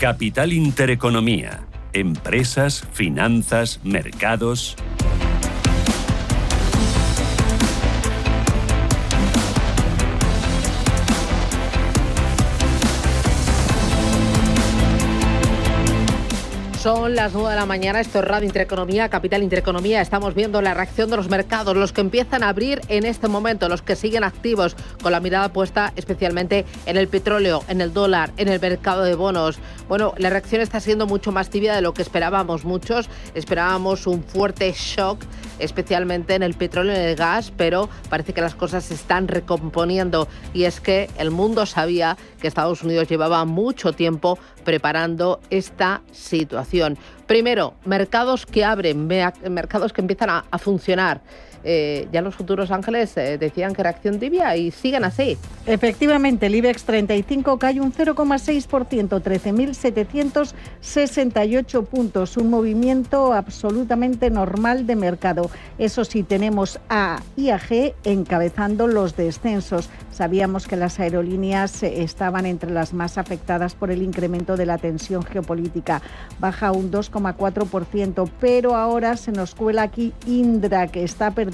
Capital Intereconomía. Empresas, finanzas, mercados. Son las 9 de la mañana, esto es Radio Intereconomía, Capital Intereconomía. Estamos viendo la reacción de los mercados, los que empiezan a abrir en este momento, los que siguen activos, con la mirada puesta especialmente en el petróleo, en el dólar, en el mercado de bonos. Bueno, la reacción está siendo mucho más tibia de lo que esperábamos muchos. Esperábamos un fuerte shock, especialmente en el petróleo y en el gas, pero parece que las cosas se están recomponiendo. Y es que el mundo sabía que Estados Unidos llevaba mucho tiempo preparando esta situación. Primero, mercados que abren, mercados que empiezan a funcionar. Ya los futuros, Ángeles, decían que reacción tibia y siguen así. Efectivamente, el IBEX 35 cae un 0,6%, 13.768 puntos, un movimiento absolutamente normal de mercado. Eso sí, tenemos a IAG encabezando los descensos. Sabíamos que las aerolíneas estaban entre las más afectadas por el incremento de la tensión geopolítica. Baja un 2,4%, pero ahora se nos cuela aquí Indra, que está perdiendo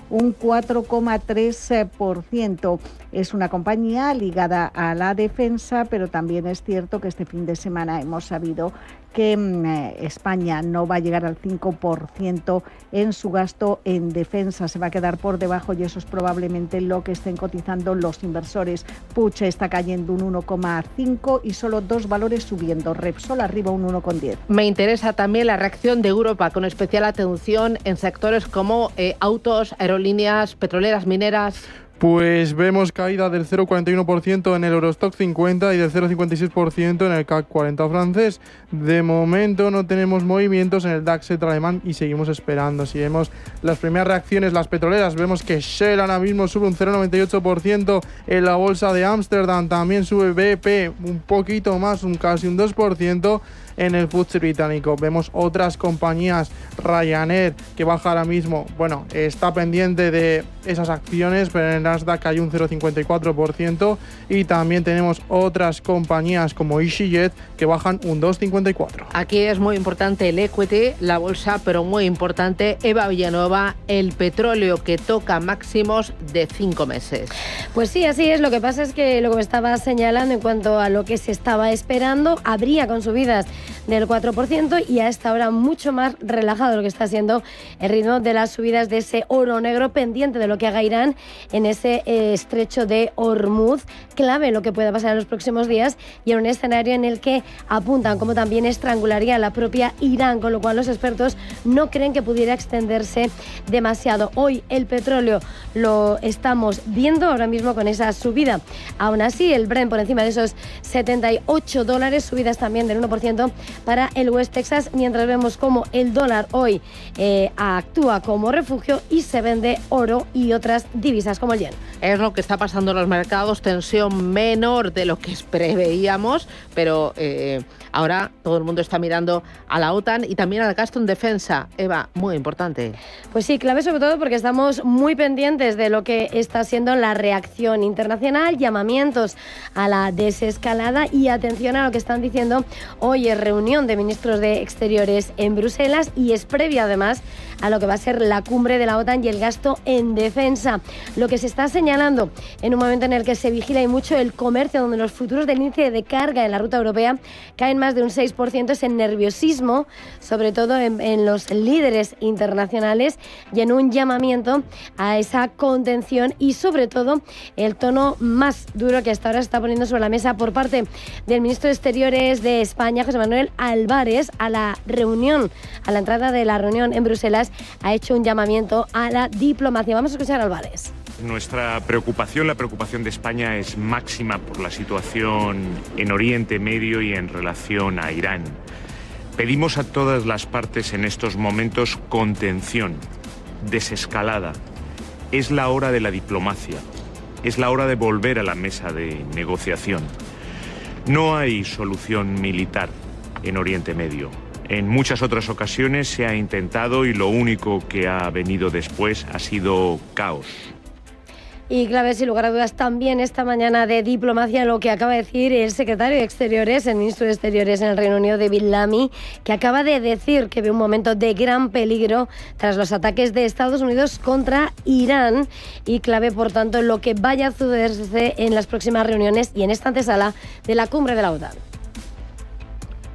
un 4,3%. Es una compañía ligada a la defensa, pero también es cierto que este fin de semana hemos sabido que España no va a llegar al 5% en su gasto en defensa, se va a quedar por debajo y eso es probablemente lo que estén cotizando los inversores. Puig está cayendo un 1,5 y solo dos valores subiendo, Repsol arriba un 1,10. Me interesa también la reacción de Europa, con especial atención en sectores como autos, aerolíneas, petroleras, mineras. Pues vemos caída del 0,41% en el Eurostock 50 y del 0,56% en el CAC 40 francés. De momento no tenemos movimientos en el DAX alemán y seguimos esperando. Si vemos las primeras reacciones, las petroleras, vemos que Shell ahora mismo sube un 0,98% en la bolsa de Ámsterdam. También sube BP un poquito más, casi un 2%. En el FTSE británico vemos otras compañías, Ryanair, que baja ahora mismo, bueno, está pendiente de esas acciones, pero en el Nasdaq hay un 0,54%, y también tenemos otras compañías como EasyJet que bajan un 2,54%. Aquí es muy importante el equity, la bolsa, pero muy importante, Eva Villanueva, el petróleo que toca máximos de 5 meses. Pues sí, así es. Lo que pasa es que lo que me estaba señalando en cuanto a lo que se estaba esperando, habría con subidas del 4% y a esta hora mucho más relajado lo que está siendo el ritmo de las subidas de ese oro negro, pendiente de lo que haga Irán en ese estrecho de Hormuz, clave lo que pueda pasar en los próximos días y en un escenario en el que apuntan como también estrangularía a la propia Irán, con lo cual los expertos no creen que pudiera extenderse demasiado. Hoy el petróleo lo estamos viendo ahora mismo con esa subida. Aún así, el Brent por encima de esos $78, subidas también del 1% para el West Texas, mientras vemos cómo el dólar hoy actúa como refugio y se vende oro y otras divisas como el yen. Es lo que está pasando en los mercados, tensión menor de lo que preveíamos, pero ahora todo el mundo está mirando a la OTAN y también al gasto en defensa. Eva, muy importante. Pues sí, clave sobre todo porque estamos muy pendientes de lo que está siendo la reacción internacional, llamamientos a la desescalada y atención a lo que están diciendo hoy en reunión de ministros de Exteriores en Bruselas, y es previa además a lo que va a ser la cumbre de la OTAN y el gasto en defensa. Lo que se está señalando en un momento en el que se vigila y mucho el comercio, donde los futuros del índice de carga en la ruta europea caen más de un 6%, es el nerviosismo, sobre todo en los líderes internacionales, y en un llamamiento a esa contención y sobre todo el tono más duro que hasta ahora se está poniendo sobre la mesa por parte del ministro de Exteriores de España, José Manuel Álvarez, a la entrada de la reunión en Bruselas, ha hecho un llamamiento a la diplomacia. Vamos a escuchar a Álvarez. Nuestra preocupación, la preocupación de España es máxima por la situación en Oriente Medio y en relación a Irán. Pedimos a todas las partes en estos momentos contención, desescalada. Es la hora de la diplomacia, es la hora de volver a la mesa de negociación. No hay solución militar en Oriente Medio. En muchas otras ocasiones se ha intentado y lo único que ha venido después ha sido caos. Y clave, sin lugar a dudas, también esta mañana de diplomacia, lo que acaba de decir el secretario de Exteriores, el ministro de Exteriores en el Reino Unido, David Lammy, que acaba de decir que ve un momento de gran peligro tras los ataques de Estados Unidos contra Irán, y clave, por tanto, lo que vaya a sucederse en las próximas reuniones y en esta antesala de la cumbre de la OTAN.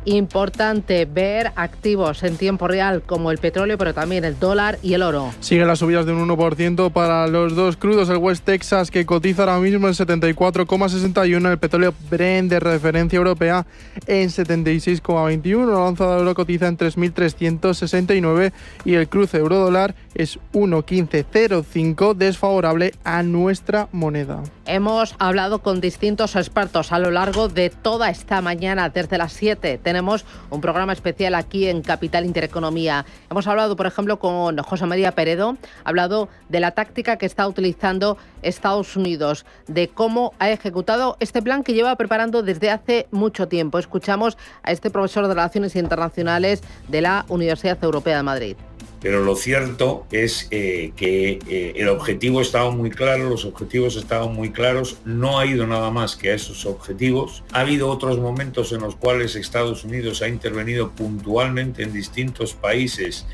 Importante ver activos en tiempo real como el petróleo, pero también el dólar y el oro. Siguen las subidas de un 1% para los dos crudos. El West Texas, que cotiza ahora mismo en 74,61. El petróleo Brent de referencia europea en 76,21. La onza de oro cotiza en 3.369. Y el cruce euro-dólar es 1,1505, desfavorable a nuestra moneda. Hemos hablado con distintos expertos a lo largo de toda esta mañana, desde las 7. Tenemos un programa especial aquí en Capital Intereconomía. Hemos hablado, por ejemplo, con José María Peredo, ha hablado de la táctica que está utilizando Estados Unidos, de cómo ha ejecutado este plan que lleva preparando desde hace mucho tiempo. Escuchamos a este profesor de Relaciones Internacionales de la Universidad Europea de Madrid. Pero lo cierto es que el objetivo estaba muy claro, los objetivos estaban muy claros, no ha ido nada más que a esos objetivos. Ha habido otros momentos en los cuales Estados Unidos ha intervenido puntualmente en distintos países.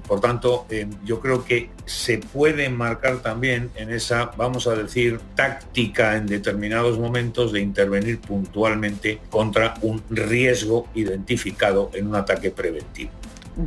Por tanto, yo creo que se puede enmarcar también en esa, vamos a decir, táctica en determinados momentos de intervenir puntualmente contra un riesgo identificado en un ataque preventivo.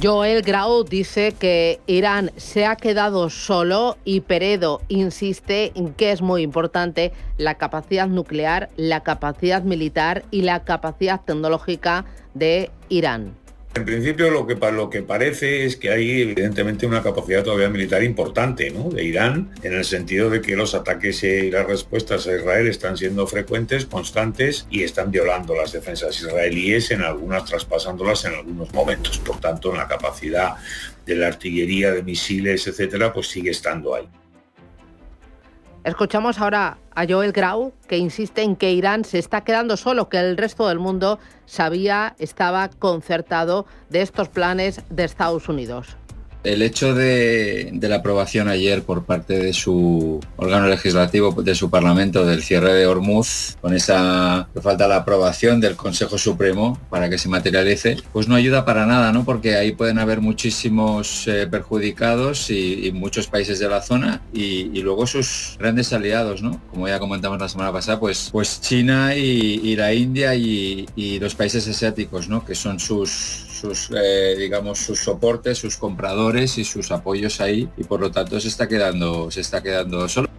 Joel Grau dice que Irán se ha quedado solo y Peredo insiste en que es muy importante la capacidad nuclear, la capacidad militar y la capacidad tecnológica de Irán. En principio lo que parece es que hay evidentemente una capacidad todavía militar importante, ¿no?, de Irán, en el sentido de que los ataques y las respuestas a Israel están siendo frecuentes, constantes, y están violando las defensas israelíes, en algunas traspasándolas en algunos momentos. Por tanto, la capacidad de la artillería, de misiles, etcétera, pues sigue estando ahí. Escuchamos ahora a Joel Grau, que insiste en que Irán se está quedando solo, que el resto del mundo estaba concertado de estos planes de Estados Unidos. El hecho de la aprobación ayer por parte de su órgano legislativo, de su Parlamento, del cierre de Hormuz, con esa que falta la aprobación del Consejo Supremo para que se materialice, pues no ayuda para nada, ¿no? Porque ahí pueden haber muchísimos perjudicados y muchos países de la zona y luego sus grandes aliados, ¿no? Como ya comentamos la semana pasada, pues China y la India y los países asiáticos, ¿no? Que son sus soportes, sus compradores y sus apoyos ahí, y por lo tanto se está quedando solo.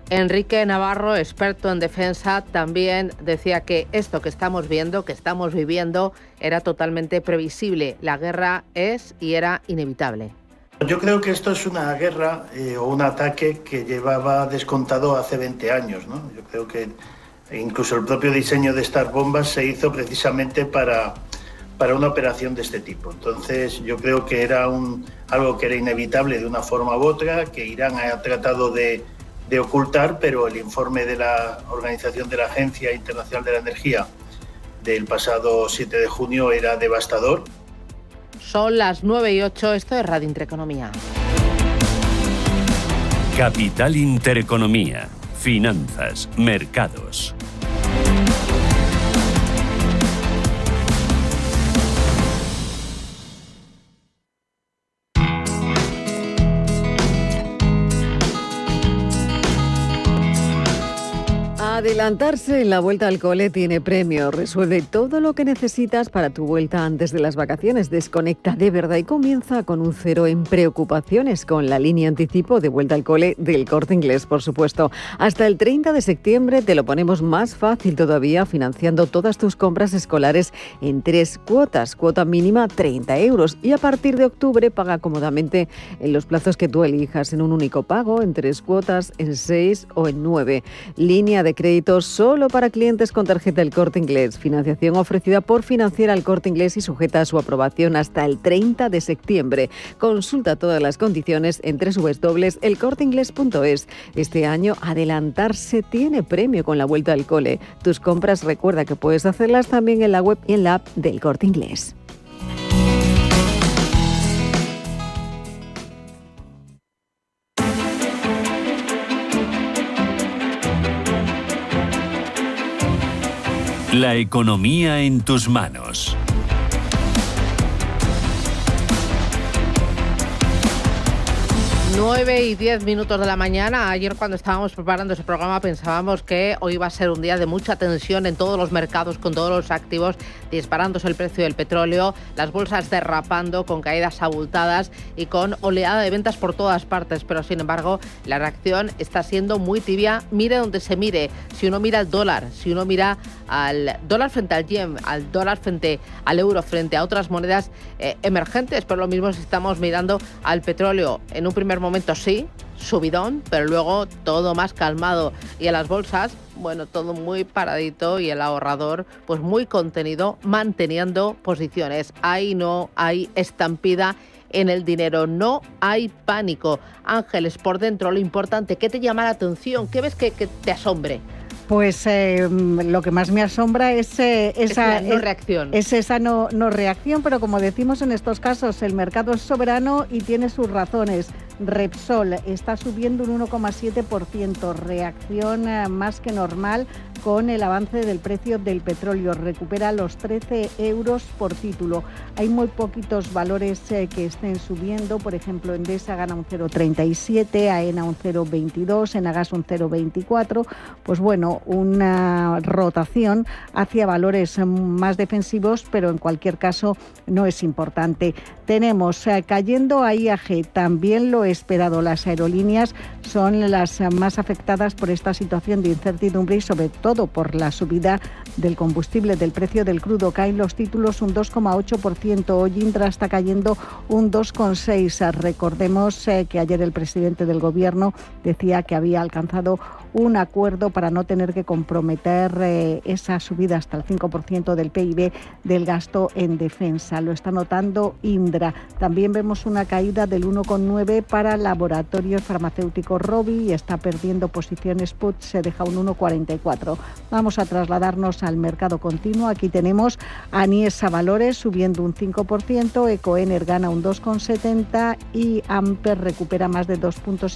Enrique Navarro, experto en defensa, también decía que esto que estamos viendo, que estamos viviendo, era totalmente previsible. La guerra es y era inevitable. Yo creo que esto es una guerra o un ataque que llevaba descontado hace 20 años, ¿no? Yo creo que incluso el propio diseño de estas bombas se hizo precisamente para una operación de este tipo. Entonces yo creo que era algo que era inevitable de una forma u otra, que Irán ha tratado de ocultar, pero el informe de la Organización de la Agencia Internacional de la Energía del pasado 7 de junio era devastador. Son las 9:08, esto es Radio Intereconomía. Capital Intereconomía, finanzas, mercados. Adelantarse en la vuelta al cole tiene premio. Resuelve todo lo que necesitas para tu vuelta antes de las vacaciones. Desconecta de verdad y comienza con un cero en preocupaciones con la línea anticipo de vuelta al cole del Corte Inglés, por supuesto. Hasta el 30 de septiembre te lo ponemos más fácil todavía, financiando todas tus compras escolares en 3 cuotas. Cuota mínima 30 euros y a partir de octubre paga cómodamente en los plazos que tú elijas, en un único pago, en 3 cuotas, en 6 o en 9. Línea de crédito solo para clientes con tarjeta El Corte Inglés. Financiación ofrecida por Financiera El Corte Inglés y sujeta a su aprobación hasta el 30 de septiembre. Consulta todas las condiciones en www.elcorteingles.es. Este año adelantarse tiene premio con la vuelta al cole. Tus compras recuerda que puedes hacerlas también en la web y en la app del Corte Inglés. La economía en tus manos. Nueve y 10 minutos de la mañana. Ayer, cuando estábamos preparando ese programa, pensábamos que hoy iba a ser un día de mucha tensión en todos los mercados, con todos los activos disparándose el precio del petróleo, las bolsas derrapando con caídas abultadas y con oleada de ventas por todas partes. Pero, sin embargo, la reacción está siendo muy tibia. Mire donde se mire. Si uno mira al dólar, si uno mira al dólar frente al yen, al dólar frente al euro, frente a otras monedas emergentes, pero lo mismo si estamos mirando al petróleo. En un primer momento sí, subidón, pero luego todo más calmado. Y en las bolsas, bueno, todo muy paradito, y el ahorrador pues muy contenido, manteniendo posiciones. Ahí no hay estampida en el dinero, no hay pánico. Ángeles, por dentro, lo importante, ¿qué te llama la atención? ¿Qué ves que te asombre? Pues lo que más me asombra es esa no reacción. Es esa no reacción, pero como decimos en estos casos, el mercado es soberano y tiene sus razones. Repsol está subiendo un 1,7%, reacción más que normal con el avance del precio del petróleo, recupera los 13 euros por título. Hay muy poquitos valores que estén subiendo, por ejemplo, Endesa gana un 0,37, AENA un 0,22, Enagas un 0,24, pues bueno, una rotación hacia valores más defensivos, pero en cualquier caso no es importante. Tenemos cayendo a IAG, también lo esperado. Las aerolíneas son las más afectadas por esta situación de incertidumbre y sobre todo por la subida del combustible, del precio del crudo. Caen los títulos un 2,8%, hoy Indra está cayendo un 2,6%. Recordemos que ayer el presidente del Gobierno decía que había alcanzado un acuerdo para no tener que comprometer esa subida hasta el 5% del PIB del gasto en defensa. Lo está notando Indra. También vemos una caída del 1,9% para Laboratorios Farmacéuticos Rovi y está perdiendo posiciones put, se deja un 1,44%. Vamos a trasladarnos al mercado continuo. Aquí tenemos a Niesa Valores subiendo un 5%, Ecoener gana un 2,70% y Amper recupera más de 2,5 puntos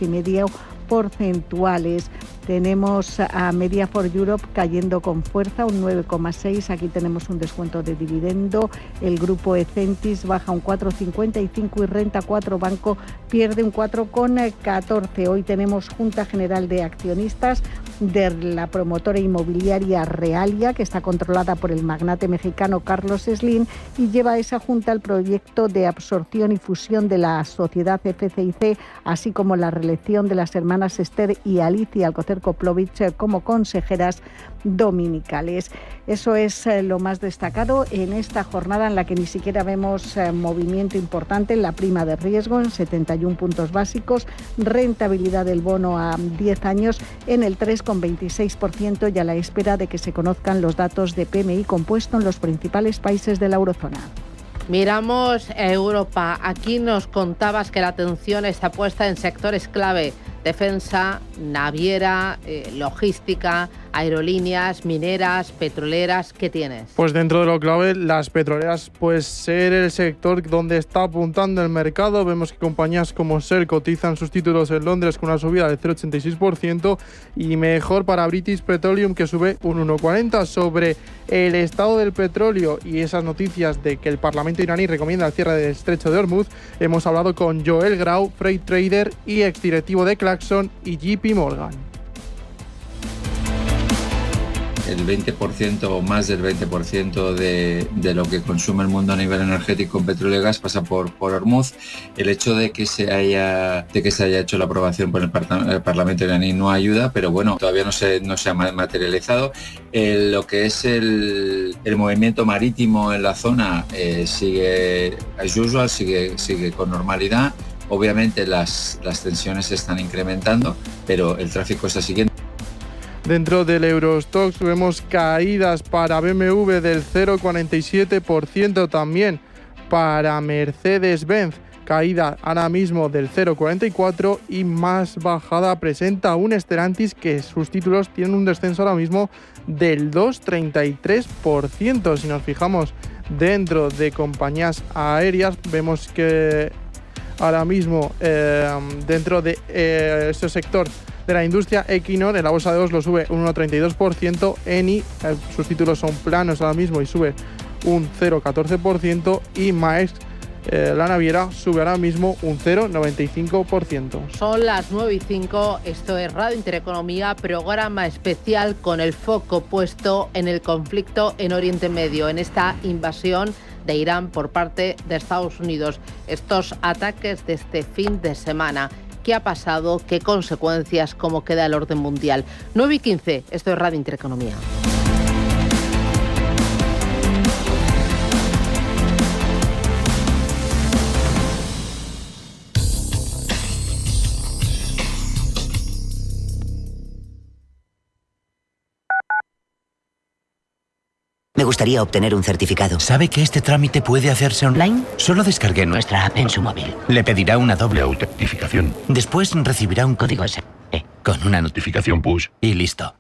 porcentuales. Tenemos a Media for Europe cayendo con fuerza, un 9,6%. Aquí tenemos un descuento de dividendo. El grupo Ecentis baja un 4,55% y Renta 4 Banco pierde un 4,14%. Hoy tenemos Junta General de Accionistas de la promotora inmobiliaria Realia, que está controlada por el magnate mexicano Carlos Slim, y lleva a esa junta el proyecto de absorción y fusión de la sociedad FCIC, así como la reelección de las hermanas Esther y Alicia Alcocer Koplovich como consejeras dominicales. Eso es lo más destacado en esta jornada en la que ni siquiera vemos movimiento importante. La prima de riesgo en 71 puntos básicos, rentabilidad del bono a 10 años en el 3,26% y a la espera de que se conozcan los datos de PMI compuesto en los principales países de la eurozona. Miramos a Europa. Aquí nos contabas que la atención está puesta en sectores clave: defensa, naviera, logística, aerolíneas, mineras, petroleras. ¿Qué tienes? Pues dentro de lo clave, las petroleras puede ser el sector donde está apuntando el mercado. Vemos que compañías como Shell cotizan sus títulos en Londres con una subida del 0,86% y mejor para British Petroleum, que sube un 1,40%. Sobre el estado del petróleo y esas noticias de que el Parlamento iraní recomienda el cierre del estrecho de Hormuz, hemos hablado con Joel Grau, freight trader y exdirectivo de Clarkson y JP Morgan. El 20% o más del 20% de lo que consume el mundo a nivel energético en petróleo y gas pasa por Hormuz. El hecho de que se haya hecho la aprobación por el Parlamento iraní no ayuda, pero bueno, todavía no se ha materializado. Lo que es el movimiento marítimo en la zona sigue as usual, sigue con normalidad. Obviamente las tensiones se están incrementando, pero el tráfico está siguiendo. Dentro del Eurostoxx vemos caídas para BMW del 0,47%, también para Mercedes-Benz, caída ahora mismo del 0,44%, y más bajada presenta un Stellantis, que sus títulos tienen un descenso ahora mismo del 2,33%. Si nos fijamos dentro de compañías aéreas, vemos que ahora mismo dentro de ese sector de la industria. Equinor en la bolsa de Oslo sube un 1,32%, Eni, sus títulos son planos ahora mismo y sube un 0,14%, y Maersk, la naviera, sube ahora mismo un 0,95%. Son las 9:05, esto es Radio Intereconomía, programa especial con el foco puesto en el conflicto en Oriente Medio, en esta invasión de Irán por parte de Estados Unidos, estos ataques de este fin de semana. ¿Qué ha pasado? ¿Qué consecuencias? ¿Cómo queda el orden mundial? 9:15, esto es Radio Intereconomía. Me gustaría obtener un certificado. ¿Sabe que este trámite puede hacerse online? Solo descargue nuestra app en su móvil. Le pedirá una doble autentificación. Después recibirá un código SMS con una notificación push y listo.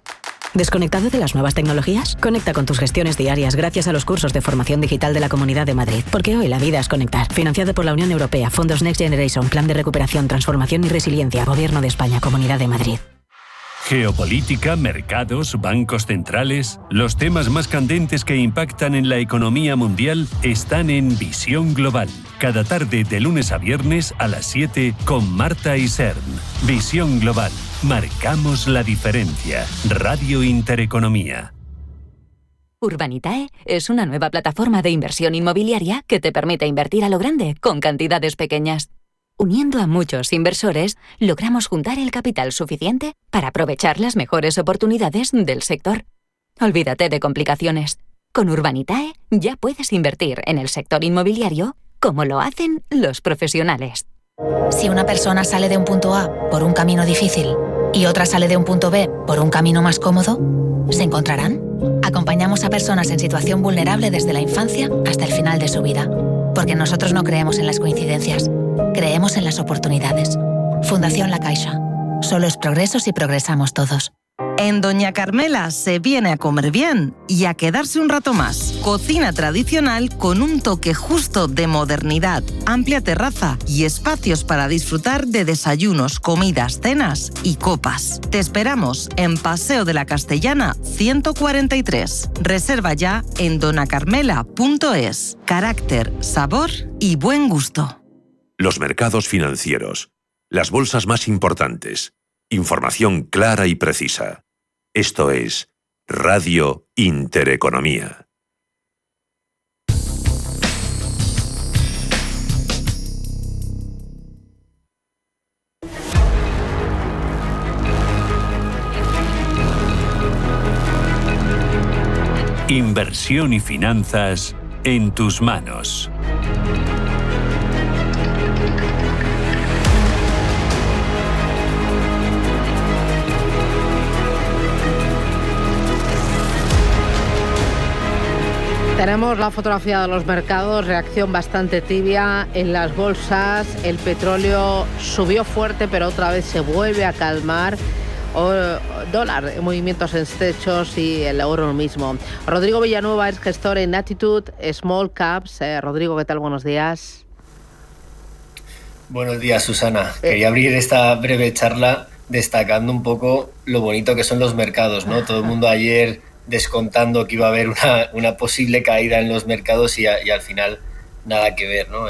¿Desconectado de las nuevas tecnologías? Conecta con tus gestiones diarias gracias a los cursos de formación digital de la Comunidad de Madrid. Porque hoy la vida es conectar. Financiado por la Unión Europea, Fondos Next Generation, Plan de Recuperación, Transformación y Resiliencia, Gobierno de España, Comunidad de Madrid. Geopolítica, mercados, bancos centrales. Los temas más candentes que impactan en la economía mundial están en Visión Global. Cada tarde de lunes a viernes a las 7 con Marta Isern. Visión Global. Marcamos la diferencia. Radio Intereconomía. Urbanitae es una nueva plataforma de inversión inmobiliaria que te permite invertir a lo grande con cantidades pequeñas. Uniendo a muchos inversores, logramos juntar el capital suficiente para aprovechar las mejores oportunidades del sector. Olvídate de complicaciones. Con Urbanitae ya puedes invertir en el sector inmobiliario como lo hacen los profesionales. Si una persona sale de un punto A por un camino difícil y otra sale de un punto B por un camino más cómodo, ¿se encontrarán? Acompañamos a personas en situación vulnerable desde la infancia hasta el final de su vida. Porque nosotros no creemos en las coincidencias, creemos en las oportunidades. Fundación La Caixa. Solo es progreso si progresamos todos. En Doña Carmela se viene a comer bien y a quedarse un rato más. Cocina tradicional con un toque justo de modernidad, amplia terraza y espacios para disfrutar de desayunos, comidas, cenas y copas. Te esperamos en Paseo de la Castellana 143. Reserva ya en donacarmela.es. Carácter, sabor y buen gusto. Los mercados financieros. Las bolsas más importantes. Información clara y precisa. Esto es Radio Intereconomía. Inversión y finanzas en tus manos. Tenemos la fotografía de los mercados, reacción bastante tibia en las bolsas. El petróleo subió fuerte, pero otra vez se vuelve a calmar. Dólar, movimientos estrechos y el euro lo mismo. Rodrigo Villanueva es gestor en Attitude Small Caps. Rodrigo, ¿qué tal? Buenos días. Buenos días, Susana. Quería abrir esta breve charla destacando un poco lo bonito que son los mercados, ¿no? Todo el mundo ayer descontando que iba a haber una posible caída en los mercados y al final nada que ver, ¿no?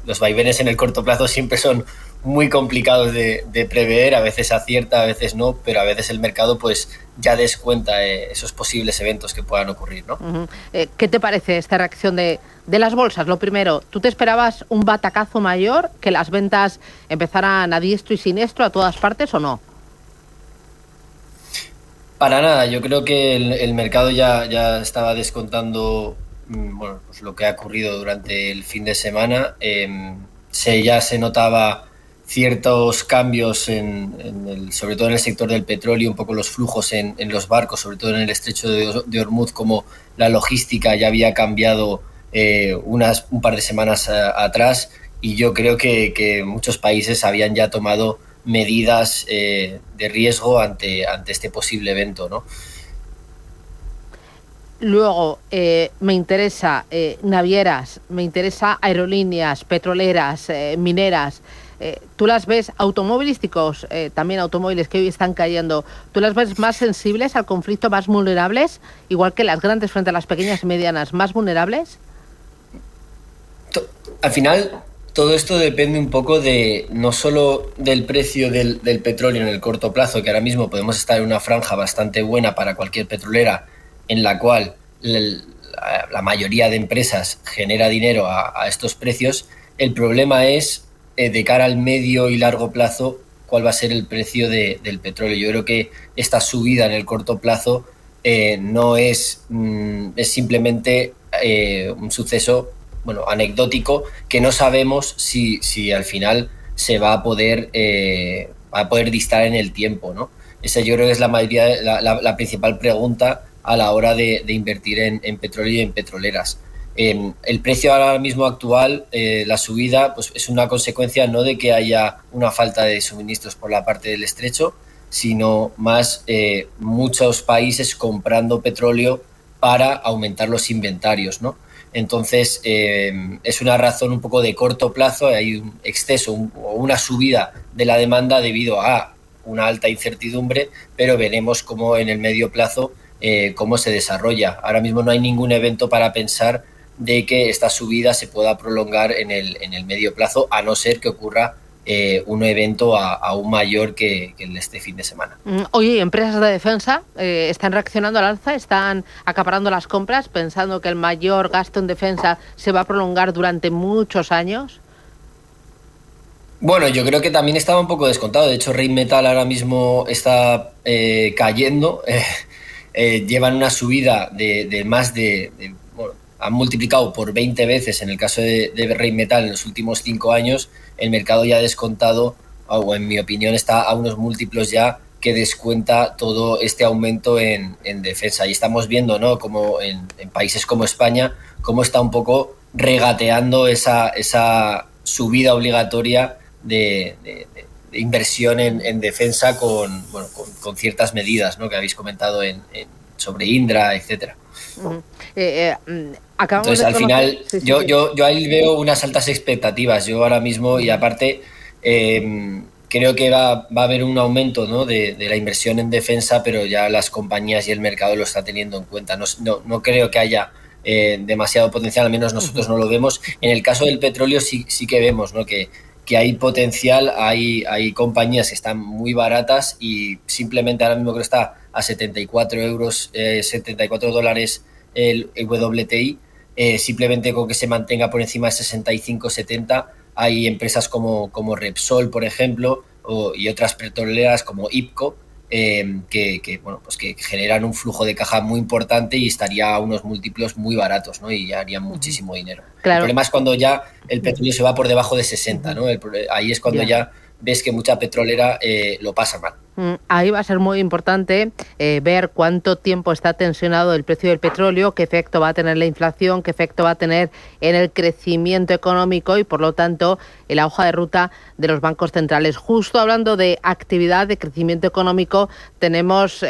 Los vaivenes en el corto plazo siempre son muy complicados de prever, a veces acierta, a veces no, pero a veces el mercado pues ya descuenta esos posibles eventos que puedan ocurrir, ¿no? Uh-huh. ¿Qué te parece esta reacción de las bolsas? Lo primero, ¿tú te esperabas un batacazo mayor, que las ventas empezaran a diestro y siniestro a todas partes o no? Para nada, yo creo que el mercado ya estaba descontando pues lo que ha ocurrido durante el fin de semana. Ya se notaba ciertos cambios sobre todo en el sector del petróleo, un poco los flujos en los barcos, sobre todo en el estrecho de Hormuz, como la logística ya había cambiado un par de semanas atrás, y yo creo que muchos países habían ya tomado medidas de riesgo ante este posible evento, ¿no? Luego, me interesa navieras, me interesa aerolíneas, petroleras, mineras. ¿tú las ves automovilísticos, también automóviles que hoy están cayendo, tú las ves más sensibles al conflicto, más vulnerables, igual que las grandes frente a las pequeñas y medianas, más vulnerables? Al final, todo esto depende un poco de no solo del precio del petróleo en el corto plazo, que ahora mismo podemos estar en una franja bastante buena para cualquier petrolera, en la cual la mayoría de empresas genera dinero a estos precios. El problema es, de cara al medio y largo plazo, cuál va a ser el precio del petróleo. Yo creo que esta subida en el corto plazo no es simplemente un suceso anecdótico, que no sabemos si al final se va a poder distar en el tiempo, ¿no? Esa yo creo que es la principal pregunta a la hora de invertir en petróleo y en petroleras. El precio ahora mismo actual, la subida, pues es una consecuencia no de que haya una falta de suministros por la parte del estrecho, sino más muchos países comprando petróleo para aumentar los inventarios, ¿no? Entonces, es una razón un poco de corto plazo, hay un exceso o una subida de la demanda debido a una alta incertidumbre, pero veremos cómo en el medio plazo cómo se desarrolla. Ahora mismo no hay ningún evento para pensar de que esta subida se pueda prolongar en el medio plazo, a no ser que ocurra un evento aún mayor que el de este fin de semana. Oye, empresas de defensa están reaccionando al alza, están acaparando las compras, pensando que el mayor gasto en defensa se va a prolongar durante muchos años. Bueno, yo creo que también estaba un poco descontado. De hecho, Rheinmetall ahora mismo está cayendo. Llevan una subida de más han multiplicado por 20 veces en el caso de Rheinmetall en los últimos 5 años. El mercado ya ha descontado, o en mi opinión está a unos múltiplos ya que descuenta todo este aumento en defensa. Y estamos viendo, ¿no?, como en países como España, cómo está un poco regateando esa subida obligatoria de inversión en defensa con ciertas medidas, ¿no?, que habéis comentado sobre Indra, etcétera. Entonces, al final, yo ahí veo unas altas expectativas. Yo ahora mismo, y aparte, creo que va a haber un aumento, ¿no?, de la inversión en defensa, pero ya las compañías y el mercado lo está teniendo en cuenta. No creo que haya demasiado potencial, al menos nosotros no lo vemos. En el caso del petróleo sí que vemos, ¿no?, que hay potencial, hay compañías que están muy baratas y simplemente ahora mismo creo que está a 74 dólares el WTI, simplemente con que se mantenga por encima de 65-70, hay empresas como Repsol, por ejemplo, y otras petroleras como IPCO, que generan un flujo de caja muy importante y estaría a unos múltiplos muy baratos, ¿no?, y ya harían muchísimo dinero. Claro. El problema es cuando ya el petróleo se va por debajo de 60, ¿no? Ahí es cuando ya ves que mucha petrolera lo pasa mal. Ahí va a ser muy importante ver cuánto tiempo está tensionado el precio del petróleo, qué efecto va a tener la inflación, qué efecto va a tener en el crecimiento económico y, por lo tanto, en la hoja de ruta de los bancos centrales. Justo hablando de actividad, de crecimiento económico, tenemos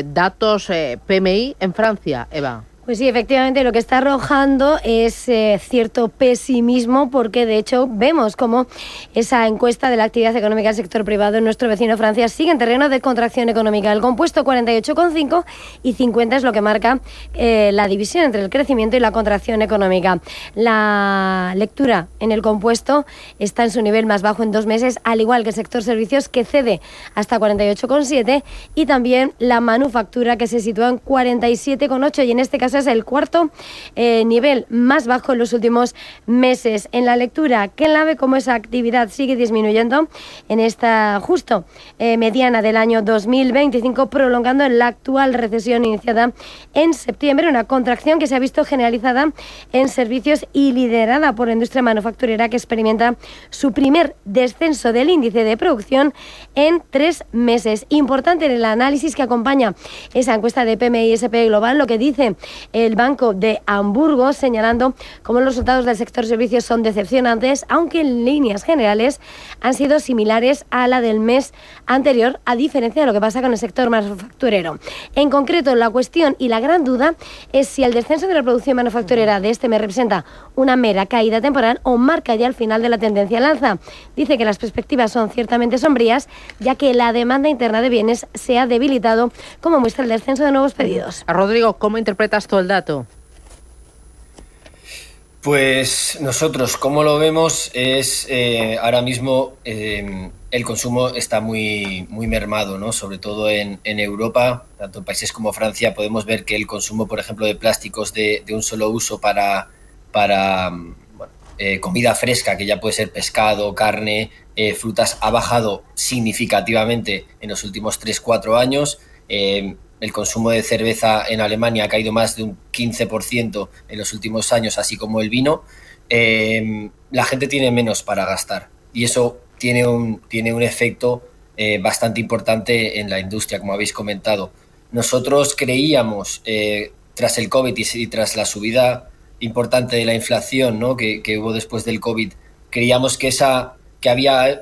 datos PMI en Francia, Eva. Pues sí, efectivamente lo que está arrojando es cierto pesimismo, porque de hecho vemos como esa encuesta de la actividad económica del sector privado en nuestro vecino Francia sigue en terreno de contracción económica. El compuesto 48,5 y 50 es lo que marca la división entre el crecimiento y la contracción económica. La lectura en el compuesto está en su nivel más bajo en 2 meses, al igual que el sector servicios, que cede hasta 48,7, y también la manufactura, que se sitúa en 47,8, y en este caso es el cuarto nivel más bajo en los últimos meses. En la lectura, ¿quién ve cómo esa actividad sigue disminuyendo en esta justo mediana del año 2025, prolongando la actual recesión iniciada en septiembre, una contracción que se ha visto generalizada en servicios y liderada por la industria manufacturera, que experimenta su primer descenso del índice de producción en 3 meses. Importante en el análisis que acompaña esa encuesta de PMI SP Global, lo que dice el Banco de Hamburgo, señalando cómo los resultados del sector servicios son decepcionantes, aunque en líneas generales han sido similares a la del mes anterior, a diferencia de lo que pasa con el sector manufacturero. En concreto, la cuestión y la gran duda es si el descenso de la producción manufacturera de este mes representa una mera caída temporal o marca ya el final de la tendencia al alza. Dice que las perspectivas son ciertamente sombrías, ya que la demanda interna de bienes se ha debilitado, como muestra el descenso de nuevos pedidos. Rodrigo, ¿cómo interpretas tú el dato? Pues nosotros, como lo vemos, es ahora mismo el consumo está muy mermado, ¿no? Sobre todo en Europa, tanto en países como Francia, podemos ver que el consumo, por ejemplo, de plásticos de un solo uso para comida fresca, que ya puede ser pescado, carne, frutas, ha bajado significativamente en los últimos 3-4 años. El consumo de cerveza en Alemania ha caído más de un 15% en los últimos años, así como el vino. La gente tiene menos para gastar y eso tiene un efecto bastante importante en la industria, como habéis comentado. Nosotros creíamos, tras el COVID y tras la subida importante de la inflación, ¿no? que hubo después del COVID, creíamos que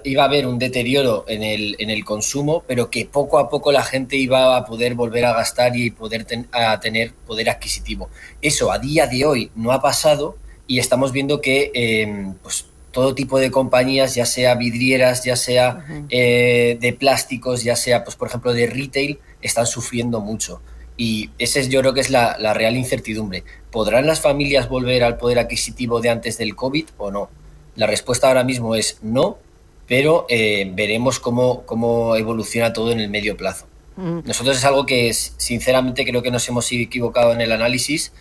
iba a haber un deterioro en el consumo, pero que poco a poco la gente iba a poder volver a gastar y poder tener poder adquisitivo. Eso a día de hoy no ha pasado y estamos viendo que pues todo tipo de compañías, ya sea vidrieras, ya sea de plásticos, ya sea, pues por ejemplo, de retail, están sufriendo mucho. Y ese yo creo que es la real incertidumbre. ¿Podrán las familias volver al poder adquisitivo de antes del COVID o no? La respuesta ahora mismo es no, pero veremos cómo evoluciona todo en el medio plazo. Nosotros es algo que sinceramente creo que nos hemos equivocado en el análisis.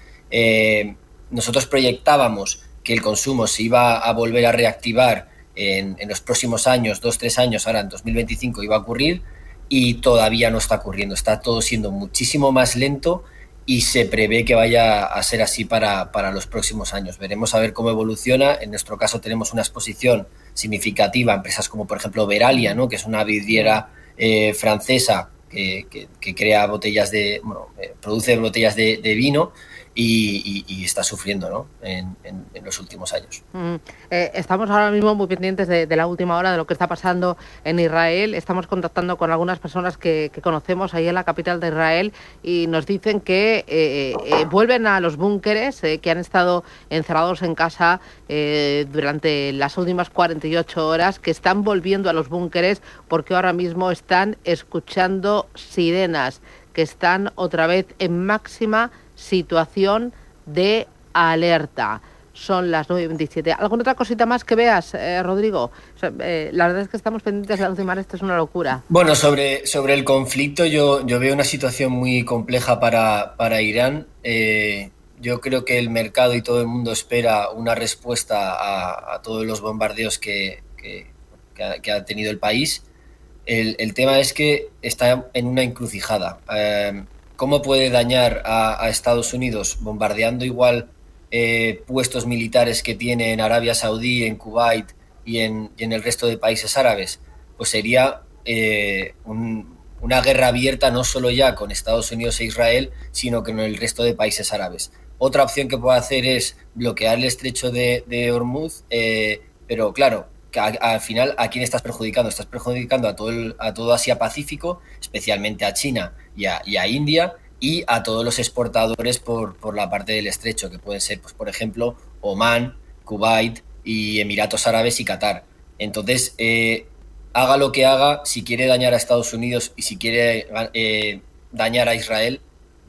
Nosotros proyectábamos que el consumo se iba a volver a reactivar en los próximos años, 2-3 años, ahora en 2025 iba a ocurrir y todavía no está ocurriendo. Está todo siendo muchísimo más lento y se prevé que vaya a ser así para los próximos años. Veremos a ver cómo evoluciona. En nuestro caso tenemos una exposición significativa a empresas como por ejemplo Veralia, ¿no? que es una vidriera francesa que crea botellas produce botellas de vino y está sufriendo, ¿no? en los últimos años. Estamos ahora mismo muy pendientes de la última hora de lo que está pasando en Israel. Estamos contactando con algunas personas que conocemos ahí en la capital de Israel y nos dicen que vuelven a los búnkeres, que han estado encerrados en casa durante las últimas 48 horas, que están volviendo a los búnkeres porque ahora mismo están escuchando sirenas, que están otra vez en máxima situación de alerta. Son las 9:27. ¿Alguna otra cosita más que veas, Rodrigo? O sea, la verdad es que estamos pendientes de la última hora, esto es una locura. Bueno, sobre el conflicto yo veo una situación muy compleja para Irán. Yo creo que el mercado y todo el mundo espera una respuesta a todos los bombardeos que ha tenido el país. El tema es que está en una encrucijada. ¿Cómo puede dañar a Estados Unidos bombardeando igual puestos militares que tiene en Arabia Saudí, en Kuwait y en el resto de países árabes? Pues sería una guerra abierta no solo ya con Estados Unidos e Israel, sino con el resto de países árabes. Otra opción que puede hacer es bloquear el estrecho de Hormuz, pero claro, que al final, ¿a quién estás perjudicando? Estás perjudicando a todo Asia-Pacífico, especialmente a China y a India, y a todos los exportadores por la parte del estrecho, que pueden ser, pues, por ejemplo, Omán, Kuwait y Emiratos Árabes y Qatar. Entonces, haga lo que haga, si quiere dañar a Estados Unidos y si quiere dañar a Israel,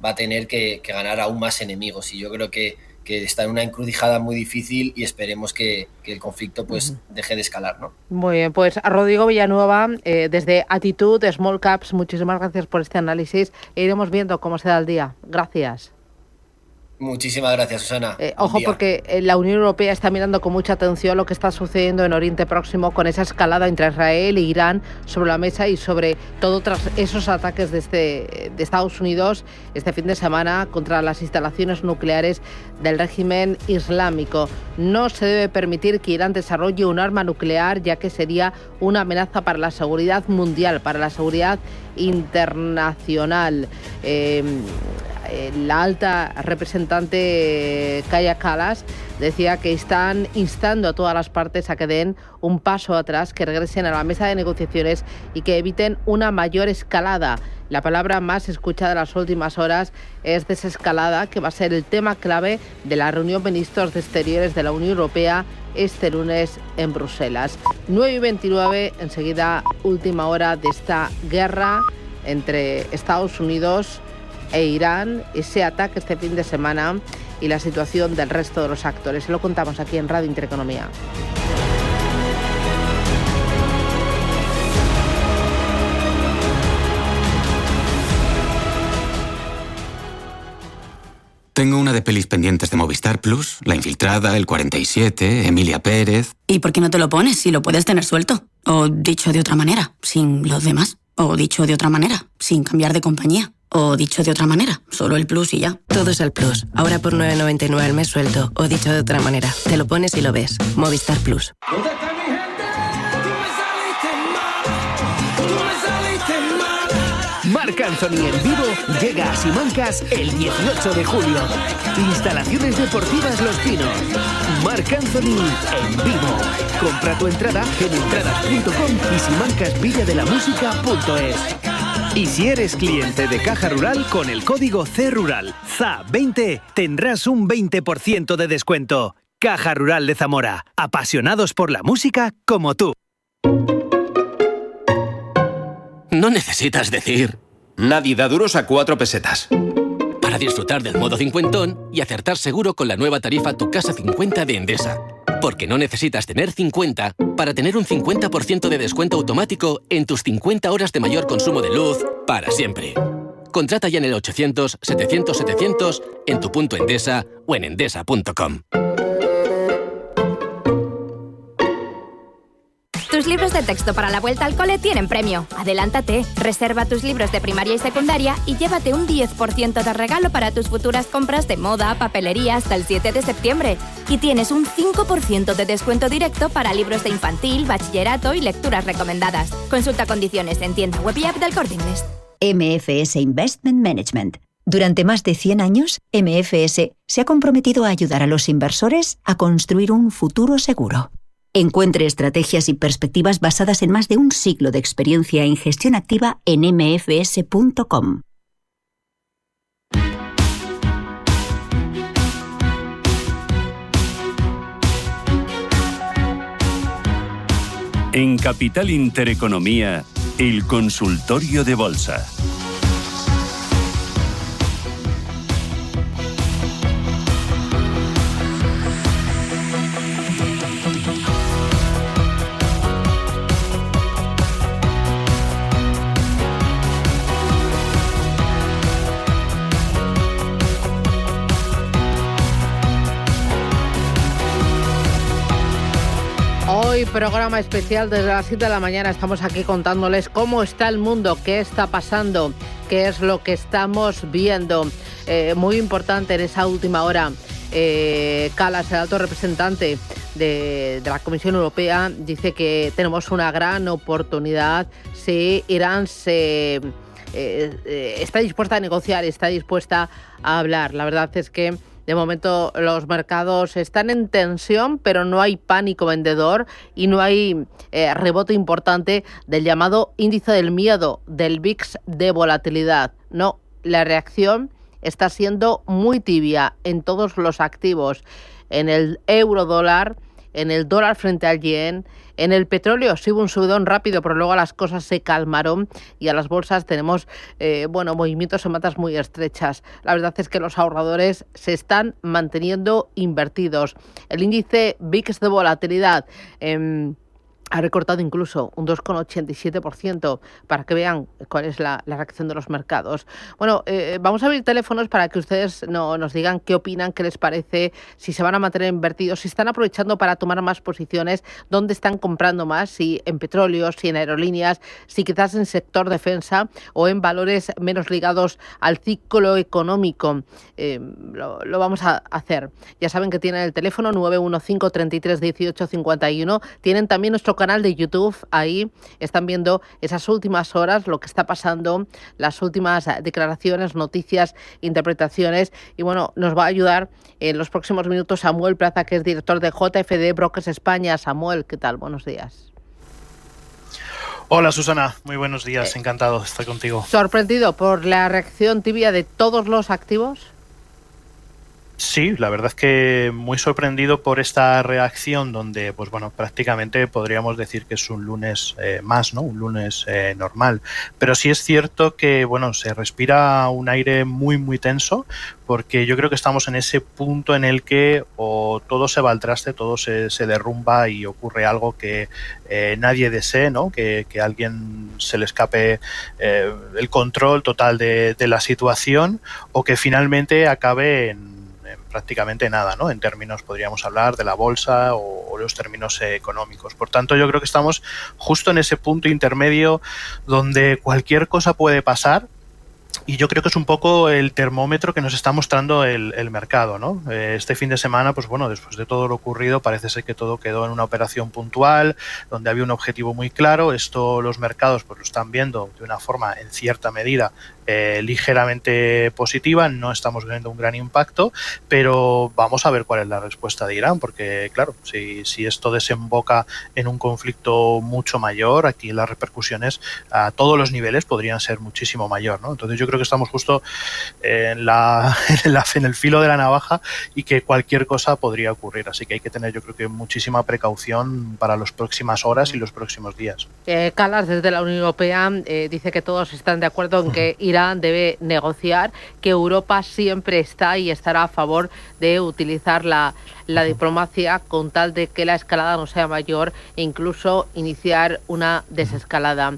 va a tener que ganar aún más enemigos. Y yo creo que está en una encrucijada muy difícil y esperemos que el conflicto pues deje de escalar, ¿no? Muy bien, pues a Rodrigo Villanueva, desde Attitude Small Caps, muchísimas gracias por este análisis e iremos viendo cómo se da el día. Gracias. Muchísimas gracias, Susana. Ojo, porque la Unión Europea está mirando con mucha atención lo que está sucediendo en Oriente Próximo con esa escalada entre Israel e Irán sobre la mesa y sobre todo tras esos ataques de Estados Unidos este fin de semana contra las instalaciones nucleares del régimen islámico. No se debe permitir que Irán desarrolle un arma nuclear, ya que sería una amenaza para la seguridad mundial, para la seguridad internacional. la alta representante Kaja Kallas decía que están instando a todas las partes a que den un paso atrás, que regresen a la mesa de negociaciones y que eviten una mayor escalada. La palabra más escuchada en las últimas horas es desescalada, que va a ser el tema clave de la reunión de ministros de Exteriores de la Unión Europea este lunes en Bruselas. 9:29, enseguida última hora de esta guerra entre Estados Unidos e Irán, ese ataque este fin de semana y la situación del resto de los actores. Lo contamos aquí en Radio Intereconomía. Tengo una de pelis pendientes de Movistar Plus, La Infiltrada, El 47, Emilia Pérez... ¿Y por qué no te lo pones si lo puedes tener suelto? O dicho de otra manera, sin los demás. O dicho de otra manera, sin cambiar de compañía. O dicho de otra manera, solo el Plus y ya. Todo es el Plus. Ahora por 9,99 al mes suelto. O dicho de otra manera, te lo pones y lo ves. Movistar Plus. Marc Anthony en vivo llega a Simancas el 18 de julio. Instalaciones deportivas Los Pinos. Marc Anthony en vivo. Compra tu entrada en entradas.com y simancasvilladelamusica.es. Y si eres cliente de Caja Rural, con el código CRURAL ZA20 tendrás un 20% de descuento. Caja Rural de Zamora. Apasionados por la música como tú. No necesitas decir... Nadie da duros a 4 pesetas. Para disfrutar del modo cincuentón y acertar seguro con la nueva tarifa Tu Casa 50 de Endesa. Porque no necesitas tener 50 para tener un 50% de descuento automático en tus 50 horas de mayor consumo de luz para siempre. Contrata ya en el 800-700-700 en tu punto Endesa o en endesa.com. Tus libros de texto para la vuelta al cole tienen premio. Adelántate, reserva tus libros de primaria y secundaria y llévate un 10% de regalo para tus futuras compras de moda, papelería hasta el 7 de septiembre. Y tienes un 5% de descuento directo para libros de infantil, bachillerato y lecturas recomendadas. Consulta condiciones en tienda web y app del Corte Inglés. MFS Investment Management. Durante más de 100 años, MFS se ha comprometido a ayudar a los inversores a construir un futuro seguro. Encuentre estrategias y perspectivas basadas en más de un siglo de experiencia en gestión activa en mfs.com. En Capital Intereconomía, el consultorio de bolsa. Hoy programa especial desde las 7 de la mañana. Estamos aquí contándoles cómo está el mundo, qué está pasando, qué es lo que estamos viendo. Muy importante en esa última hora. Kallas, el alto representante de la Comisión Europea, dice que tenemos una gran oportunidad si Irán está dispuesta a negociar, está dispuesta a hablar. La verdad es que de momento los mercados están en tensión, pero no hay pánico vendedor y no hay rebote importante del llamado índice del miedo, del VIX de volatilidad. No, la reacción está siendo muy tibia en todos los activos, en el euro dólar, en el dólar frente al yen, en el petróleo sí hubo un subidón rápido, pero luego las cosas se calmaron y a las bolsas tenemos movimientos en matas muy estrechas. La verdad es que los ahorradores se están manteniendo invertidos. El índice VIX de volatilidad ha recortado incluso un 2,87%, para que vean cuál es la reacción de los mercados. Bueno, vamos a abrir teléfonos para que ustedes nos digan qué opinan, qué les parece, si se van a mantener invertidos, si están aprovechando para tomar más posiciones, dónde están comprando más, si en petróleo, si en aerolíneas, si quizás en sector defensa o en valores menos ligados al ciclo económico. Lo vamos a hacer. Ya saben que tienen el teléfono 915 33 18 51. Tienen también nuestro canal de YouTube. Ahí están viendo esas últimas horas, lo que está pasando, las últimas declaraciones, noticias, interpretaciones. Y bueno, nos va a ayudar en los próximos minutos Samuel Plaza, que es director de JFD Brokers España. Samuel, ¿qué tal? Buenos días. Hola Susana, muy buenos días, encantado de estar contigo. ¿Sorprendido por la reacción tibia de todos los activos? Sí, la verdad es que muy sorprendido por esta reacción donde, pues bueno, prácticamente podríamos decir que es un lunes más, ¿no? Un lunes normal. Pero sí es cierto que, bueno, se respira un aire muy, muy tenso, porque yo creo que estamos en ese punto en el que o todo se va al traste, todo se derrumba y ocurre algo que nadie desee, ¿no? Que a alguien se le escape el control total de la situación, o que finalmente acabe en prácticamente nada, ¿no? En términos, podríamos hablar de la bolsa o los términos económicos. Por tanto, yo creo que estamos justo en ese punto intermedio donde cualquier cosa puede pasar. Y yo creo que es un poco el termómetro que nos está mostrando el mercado, ¿no? Este fin de semana, pues bueno, después de todo lo ocurrido, parece ser que todo quedó en una operación puntual, donde había un objetivo muy claro. Esto los mercados pues lo están viendo de una forma, en cierta medida, ligeramente positiva. No estamos viendo un gran impacto, pero vamos a ver cuál es la respuesta de Irán, porque claro, si esto desemboca en un conflicto mucho mayor, aquí las repercusiones a todos los niveles podrían ser muchísimo mayor, ¿no? Entonces yo creo que estamos justo en el filo de la navaja y que cualquier cosa podría ocurrir, así que hay que tener, yo creo que muchísima precaución para las próximas horas y los próximos días. Calas, desde la Unión Europea, dice que todos están de acuerdo en que Irán debe negociar, que Europa siempre está y estará a favor de utilizar la diplomacia con tal de que la escalada no sea mayor e incluso iniciar una desescalada.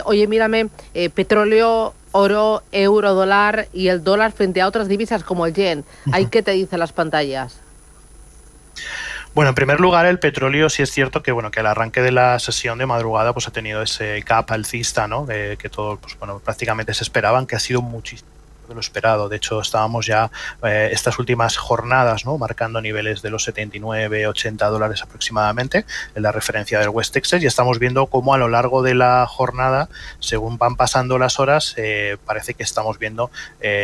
Oye, mírame, petróleo, oro, euro, dólar y el dólar frente a otras divisas como el yen. ¿Ahí qué te dicen las pantallas? Bueno, en primer lugar, el petróleo sí es cierto que bueno, que al arranque de la sesión de madrugada pues ha tenido ese gap alcista, ¿no? Que todos pues bueno, prácticamente se esperaban, que ha sido muchísimo de lo esperado. De hecho, estábamos ya estas últimas jornadas, ¿no? Marcando niveles de los $79-80 aproximadamente en la referencia del West Texas, y estamos viendo cómo a lo largo de la jornada, según van pasando las horas, parece que estamos viendo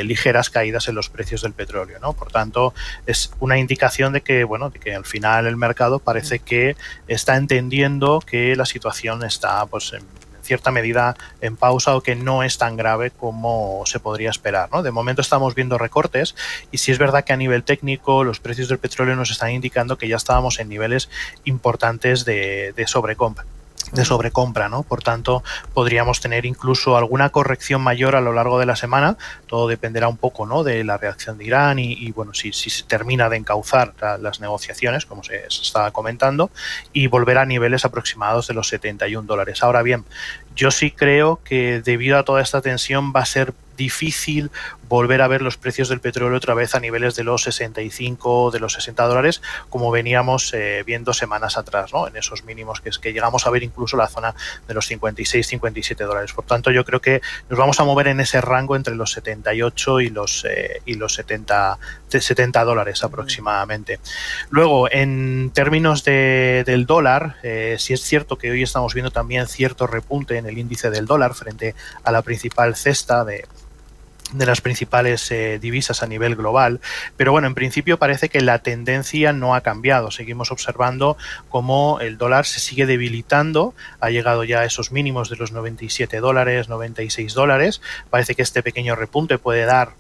ligeras caídas en los precios del petróleo, ¿no? Por tanto, es una indicación de que, bueno, de que al final el mercado parece que está entendiendo que la situación está pues en cierta medida en pausa, o que no es tan grave como se podría esperar, ¿no? De momento estamos viendo recortes, y sí es verdad que a nivel técnico los precios del petróleo nos están indicando que ya estábamos en niveles importantes de sobrecompra, ¿no? Por tanto, podríamos tener incluso alguna corrección mayor a lo largo de la semana. Todo dependerá un poco, ¿no? De la reacción de Irán y bueno, si se termina de encauzar las negociaciones, como se estaba comentando, y volver a niveles aproximados de los $71. Ahora bien, yo sí creo que debido a toda esta tensión va a ser difícil volver a ver los precios del petróleo otra vez a niveles de los 65, de los $60, como veníamos viendo semanas atrás, ¿no? En esos mínimos que llegamos a ver incluso la zona de los 56, $57. Por tanto, yo creo que nos vamos a mover en ese rango entre los 78 y los $70 aproximadamente. Luego, en términos del dólar, sí es cierto que hoy estamos viendo también cierto repunte en el índice del dólar frente a la principal cesta de las principales divisas a nivel global, pero bueno, en principio parece que la tendencia no ha cambiado. Seguimos observando cómo el dólar se sigue debilitando, ha llegado ya a esos mínimos de los $97, $96. Parece que este pequeño repunte puede dar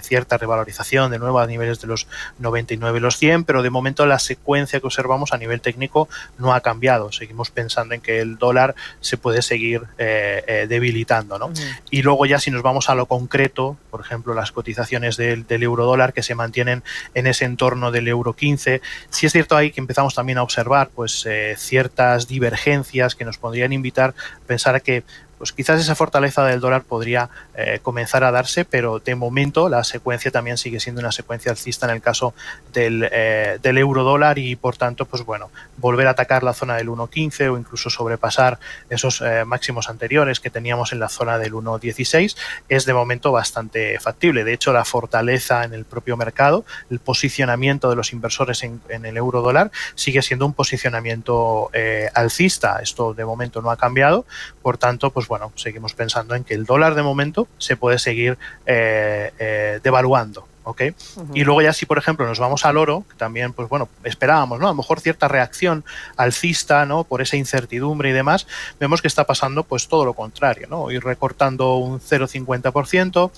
cierta revalorización de nuevo a niveles de los 99 y los 100, pero de momento la secuencia que observamos a nivel técnico no ha cambiado. Seguimos pensando en que el dólar se puede seguir debilitando, ¿no? Y luego ya si nos vamos a lo concreto, por ejemplo, las cotizaciones del euro dólar, que se mantienen en ese entorno del euro 15, sí es cierto ahí que empezamos también a observar pues ciertas divergencias que nos podrían invitar a pensar que pues quizás esa fortaleza del dólar podría comenzar a darse, pero de momento la secuencia también sigue siendo una secuencia alcista en el caso del euro dólar y por tanto, pues bueno, volver a atacar la zona del 1.15 o incluso sobrepasar esos máximos anteriores que teníamos en la zona del 1.16 es de momento bastante factible. De hecho, la fortaleza en el propio mercado, el posicionamiento de los inversores en el euro dólar sigue siendo un posicionamiento alcista. Esto de momento no ha cambiado, por tanto, pues bueno, seguimos pensando en que el dólar de momento se puede seguir devaluando. ¿Okay? Y luego ya si por ejemplo nos vamos al oro, que también pues bueno, esperábamos, ¿no? A lo mejor cierta reacción alcista, ¿no? Por esa incertidumbre y demás, vemos que está pasando pues todo lo contrario, ¿no? Ir recortando un 0,50%.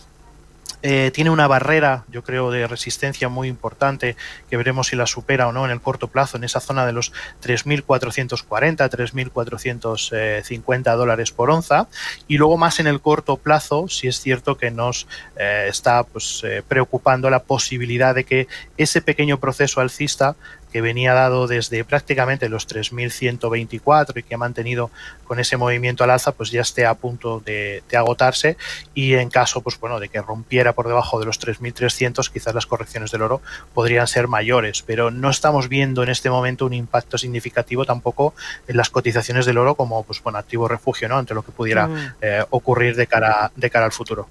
Tiene una barrera, yo creo, de resistencia muy importante que veremos si la supera o no en el corto plazo, en esa zona de los 3.440, 3.450 dólares por onza. Y luego más en el corto plazo, sí es cierto que nos está pues, preocupando la posibilidad de que ese pequeño proceso alcista que venía dado desde prácticamente los 3.124 y que ha mantenido con ese movimiento al alza, pues ya esté a punto de agotarse y en caso pues bueno de que rompiera por debajo de los 3.300, quizás las correcciones del oro podrían ser mayores, pero no estamos viendo en este momento un impacto significativo tampoco en las cotizaciones del oro como pues bueno activo refugio, ¿no? Ante lo que pudiera ocurrir de cara al futuro.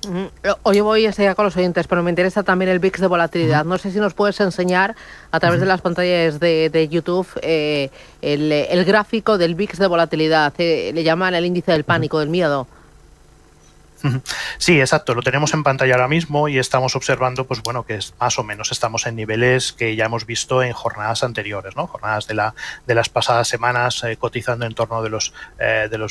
Hoy voy a seguir con los oyentes, pero me interesa también el VIX de volatilidad. No sé si nos puedes enseñar a través de las pantallas de YouTube el gráfico del VIX de volatilidad. Le llaman el índice del pánico, del miedo. Sí, exacto, lo tenemos en pantalla ahora mismo y estamos observando, pues bueno, que es más o menos estamos en niveles que ya hemos visto en jornadas anteriores, ¿no? Jornadas de las pasadas semanas cotizando en torno de los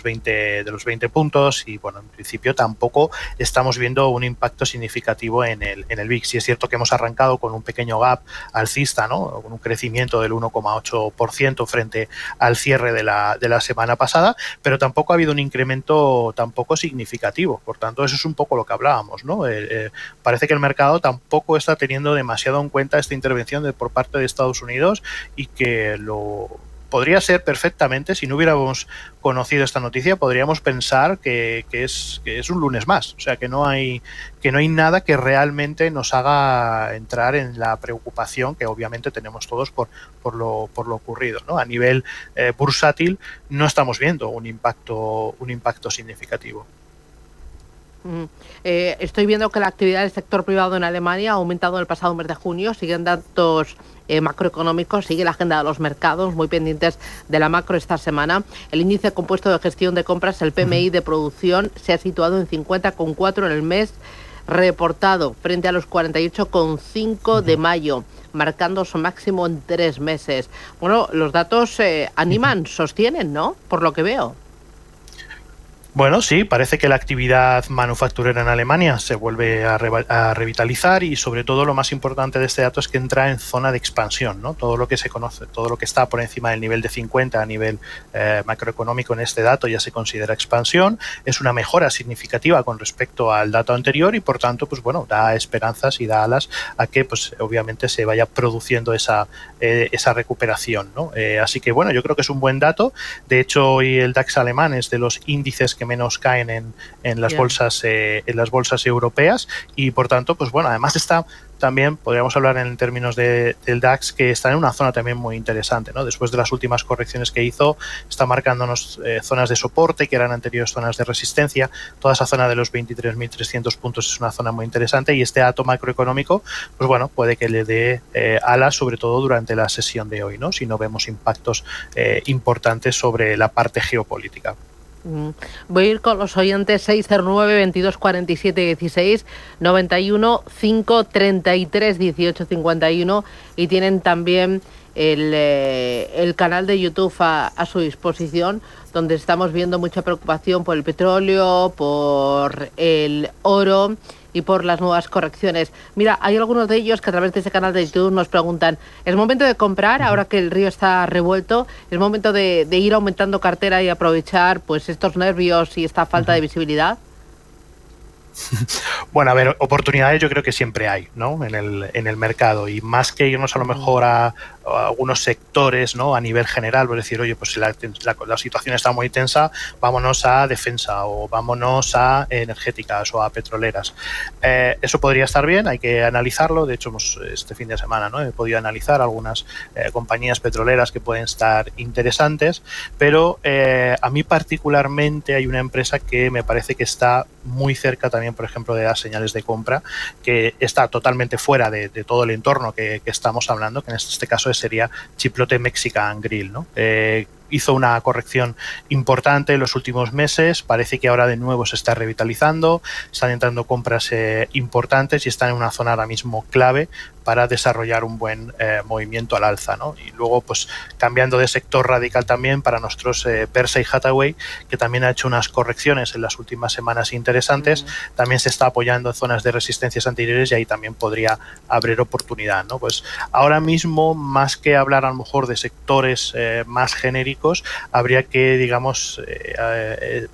20 puntos y bueno, en principio tampoco estamos viendo un impacto significativo en el VIX. Y es cierto que hemos arrancado con un pequeño gap alcista, ¿no? Con un crecimiento del 1,8% frente al cierre de la semana pasada, pero tampoco ha habido un incremento tampoco significativo. Por tanto, eso es un poco lo que hablábamos, ¿no? Parece que el mercado tampoco está teniendo demasiado en cuenta esta intervención por parte de Estados Unidos y que lo podría ser perfectamente, si no hubiéramos conocido esta noticia, podríamos pensar que es un lunes más. O sea, que no hay nada que realmente nos haga entrar en la preocupación que obviamente tenemos todos por lo ocurrido, ¿no? A nivel bursátil no estamos viendo un impacto significativo. Estoy viendo que la actividad del sector privado en Alemania ha aumentado en el pasado mes de junio. Siguen datos macroeconómicos, sigue la agenda de los mercados, muy pendientes de la macro esta semana. El índice compuesto de gestión de compras, el PMI de producción, se ha situado en 50,4 en el mes reportado, frente a los 48,5 de mayo, marcando su máximo en 3 meses. Bueno, los datos animan, sostienen, ¿no? Por lo que veo. Bueno, sí, parece que la actividad manufacturera en Alemania se vuelve a revitalizar y sobre todo lo más importante de este dato es que entra en zona de expansión, ¿no? Todo lo que se conoce, todo lo que está por encima del nivel de 50 a nivel macroeconómico en este dato ya se considera expansión, es una mejora significativa con respecto al dato anterior y por tanto, pues bueno, da esperanzas y da alas a que pues obviamente se vaya produciendo esa recuperación, ¿no? Así que bueno, yo creo que es un buen dato. De hecho, hoy el DAX alemán es de los índices que menos caen en las bolsas europeas y por tanto pues bueno, además está también, podríamos hablar en términos del DAX, que está en una zona también muy interesante, ¿no? Después de las últimas correcciones que hizo, está marcándonos zonas de soporte que eran anteriores zonas de resistencia. Toda esa zona de los 23.300 puntos es una zona muy interesante y este dato macroeconómico, pues bueno, puede que le dé alas, sobre todo durante la sesión de hoy, ¿no? Si no vemos impactos importantes sobre la parte geopolítica. Voy a ir con los oyentes 609 22 47 16 91 5 33 18 51 y tienen también el canal de YouTube a su disposición, donde estamos viendo mucha preocupación por el petróleo, por el oro y por las nuevas correcciones. Mira, hay algunos de ellos que a través de ese canal de YouTube nos preguntan, ¿es momento de comprar ahora que el río está revuelto? ¿Es momento de ir aumentando cartera y aprovechar pues estos nervios y esta falta de visibilidad? Bueno, a ver, oportunidades yo creo que siempre hay, ¿no? En el mercado, y más que irnos a lo mejor a algunos sectores, ¿no? A nivel general, pues decir, oye, pues si la situación está muy tensa, vámonos a defensa o vámonos a energéticas o a petroleras. Eso podría estar bien, hay que analizarlo. De hecho, este fin de semana, ¿no? He podido analizar algunas compañías petroleras que pueden estar interesantes, pero a mí particularmente hay una empresa que me parece que está muy cerca también, por ejemplo, de las señales de compra, que está totalmente fuera de todo el entorno que estamos hablando, que en este caso sería Chipotle Mexican Grill, ¿no? Hizo una corrección importante en los últimos meses, parece que ahora de nuevo se está revitalizando, están entrando compras importantes y están en una zona ahora mismo clave para desarrollar un buen movimiento al alza, ¿no? Y luego, pues cambiando de sector radical también para nosotros, Berkshire Hathaway, que también ha hecho unas correcciones en las últimas semanas interesantes, también se está apoyando en zonas de resistencias anteriores y ahí también podría haber oportunidad, ¿no? Pues ahora mismo, más que hablar a lo mejor de sectores más genéricos, habría que, digamos,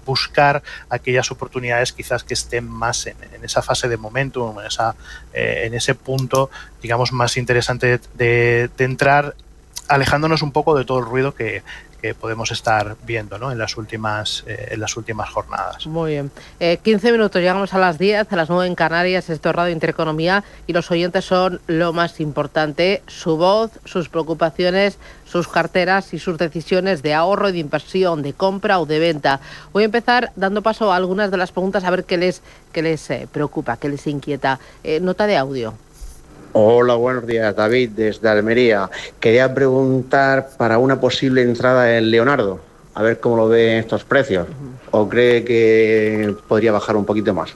buscar aquellas oportunidades quizás que estén más en esa fase de momentum, en ese punto, digamos, más interesante de entrar, alejándonos un poco de todo el ruido que podemos estar viendo, ¿no? en las últimas jornadas. Muy bien. 15 minutos, llegamos a las 10, a las 9 en Canarias, esto es Radio Intereconomía, y los oyentes son lo más importante, su voz, sus preocupaciones, sus carteras y sus decisiones de ahorro y de inversión, de compra o de venta. Voy a empezar dando paso a algunas de las preguntas, a ver qué les preocupa, qué les inquieta. Nota de audio. Hola, buenos días, David, desde Almería. Quería preguntar para una posible entrada en Leonardo, a ver cómo lo ve estos precios, o cree que podría bajar un poquito más.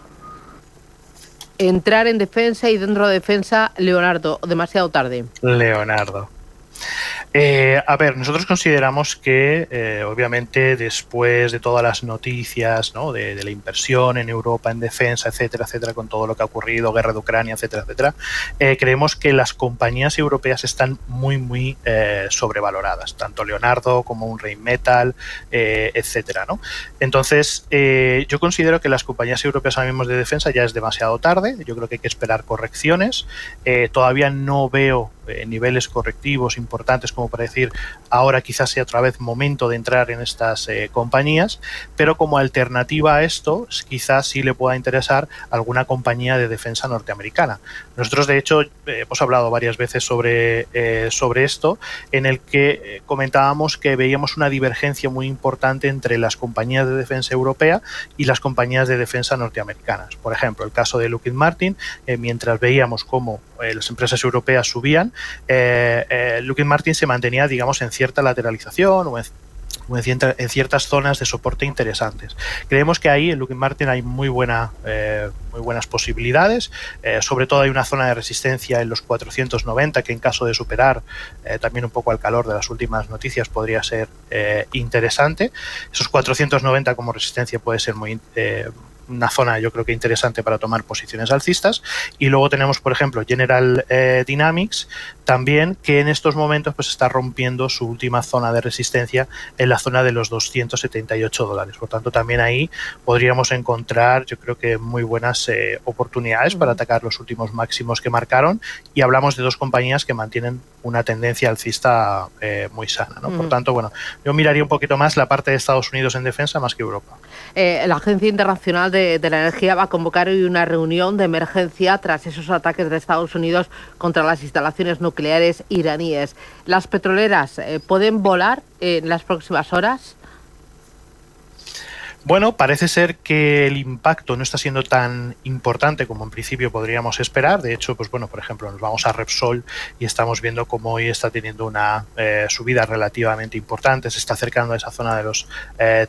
Entrar en defensa y dentro de defensa, Leonardo, demasiado tarde. Leonardo. A ver, nosotros consideramos que obviamente después de todas las noticias, ¿no? de la inversión en Europa en defensa, etcétera, etcétera, con todo lo que ha ocurrido, guerra de Ucrania, etcétera, etcétera, creemos que las compañías europeas están muy sobrevaloradas, tanto Leonardo como un Rheinmetall, etcétera, ¿no? Entonces, yo considero que las compañías europeas ahora mismo de defensa ya es demasiado tarde. Yo creo que hay que esperar correcciones. Todavía no veo niveles correctivos importantes como para decir ahora quizás sea otra vez momento de entrar en estas compañías, pero como alternativa a esto quizás sí le pueda interesar alguna compañía de defensa norteamericana. Nosotros de hecho hemos hablado varias veces sobre esto, en el que comentábamos que veíamos una divergencia muy importante entre las compañías de defensa europea y las compañías de defensa norteamericanas. Por ejemplo, el caso de Lockheed Martin, mientras veíamos cómo las empresas europeas subían, Lockheed Martin se mantenía, digamos, en cierta lateralización o en ciertas zonas de soporte interesantes. Creemos que ahí en Lockheed Martin hay muy buenas posibilidades. Sobre todo hay una zona de resistencia en los 490 que en caso de superar, también un poco al calor de las últimas noticias, podría ser interesante. Esos 490 como resistencia puede ser una zona yo creo que interesante para tomar posiciones alcistas. Y luego tenemos, por ejemplo, General Dynamics también, que en estos momentos pues está rompiendo su última zona de resistencia en la zona de los $278. Por tanto, también ahí podríamos encontrar, yo creo que muy buenas oportunidades para atacar los últimos máximos que marcaron, y hablamos de dos compañías que mantienen una tendencia alcista muy sana, ¿no? Por tanto, bueno, yo miraría un poquito más la parte de Estados Unidos en defensa más que Europa. La Agencia Internacional de la Energía va a convocar hoy una reunión de emergencia tras esos ataques de Estados Unidos contra las instalaciones nucleares iraníes. ¿Las petroleras pueden volar en las próximas horas? Bueno, parece ser que el impacto no está siendo tan importante como en principio podríamos esperar. De hecho, pues bueno, por ejemplo, nos vamos a Repsol y estamos viendo cómo hoy está teniendo una subida relativamente importante. Se está acercando a esa zona de los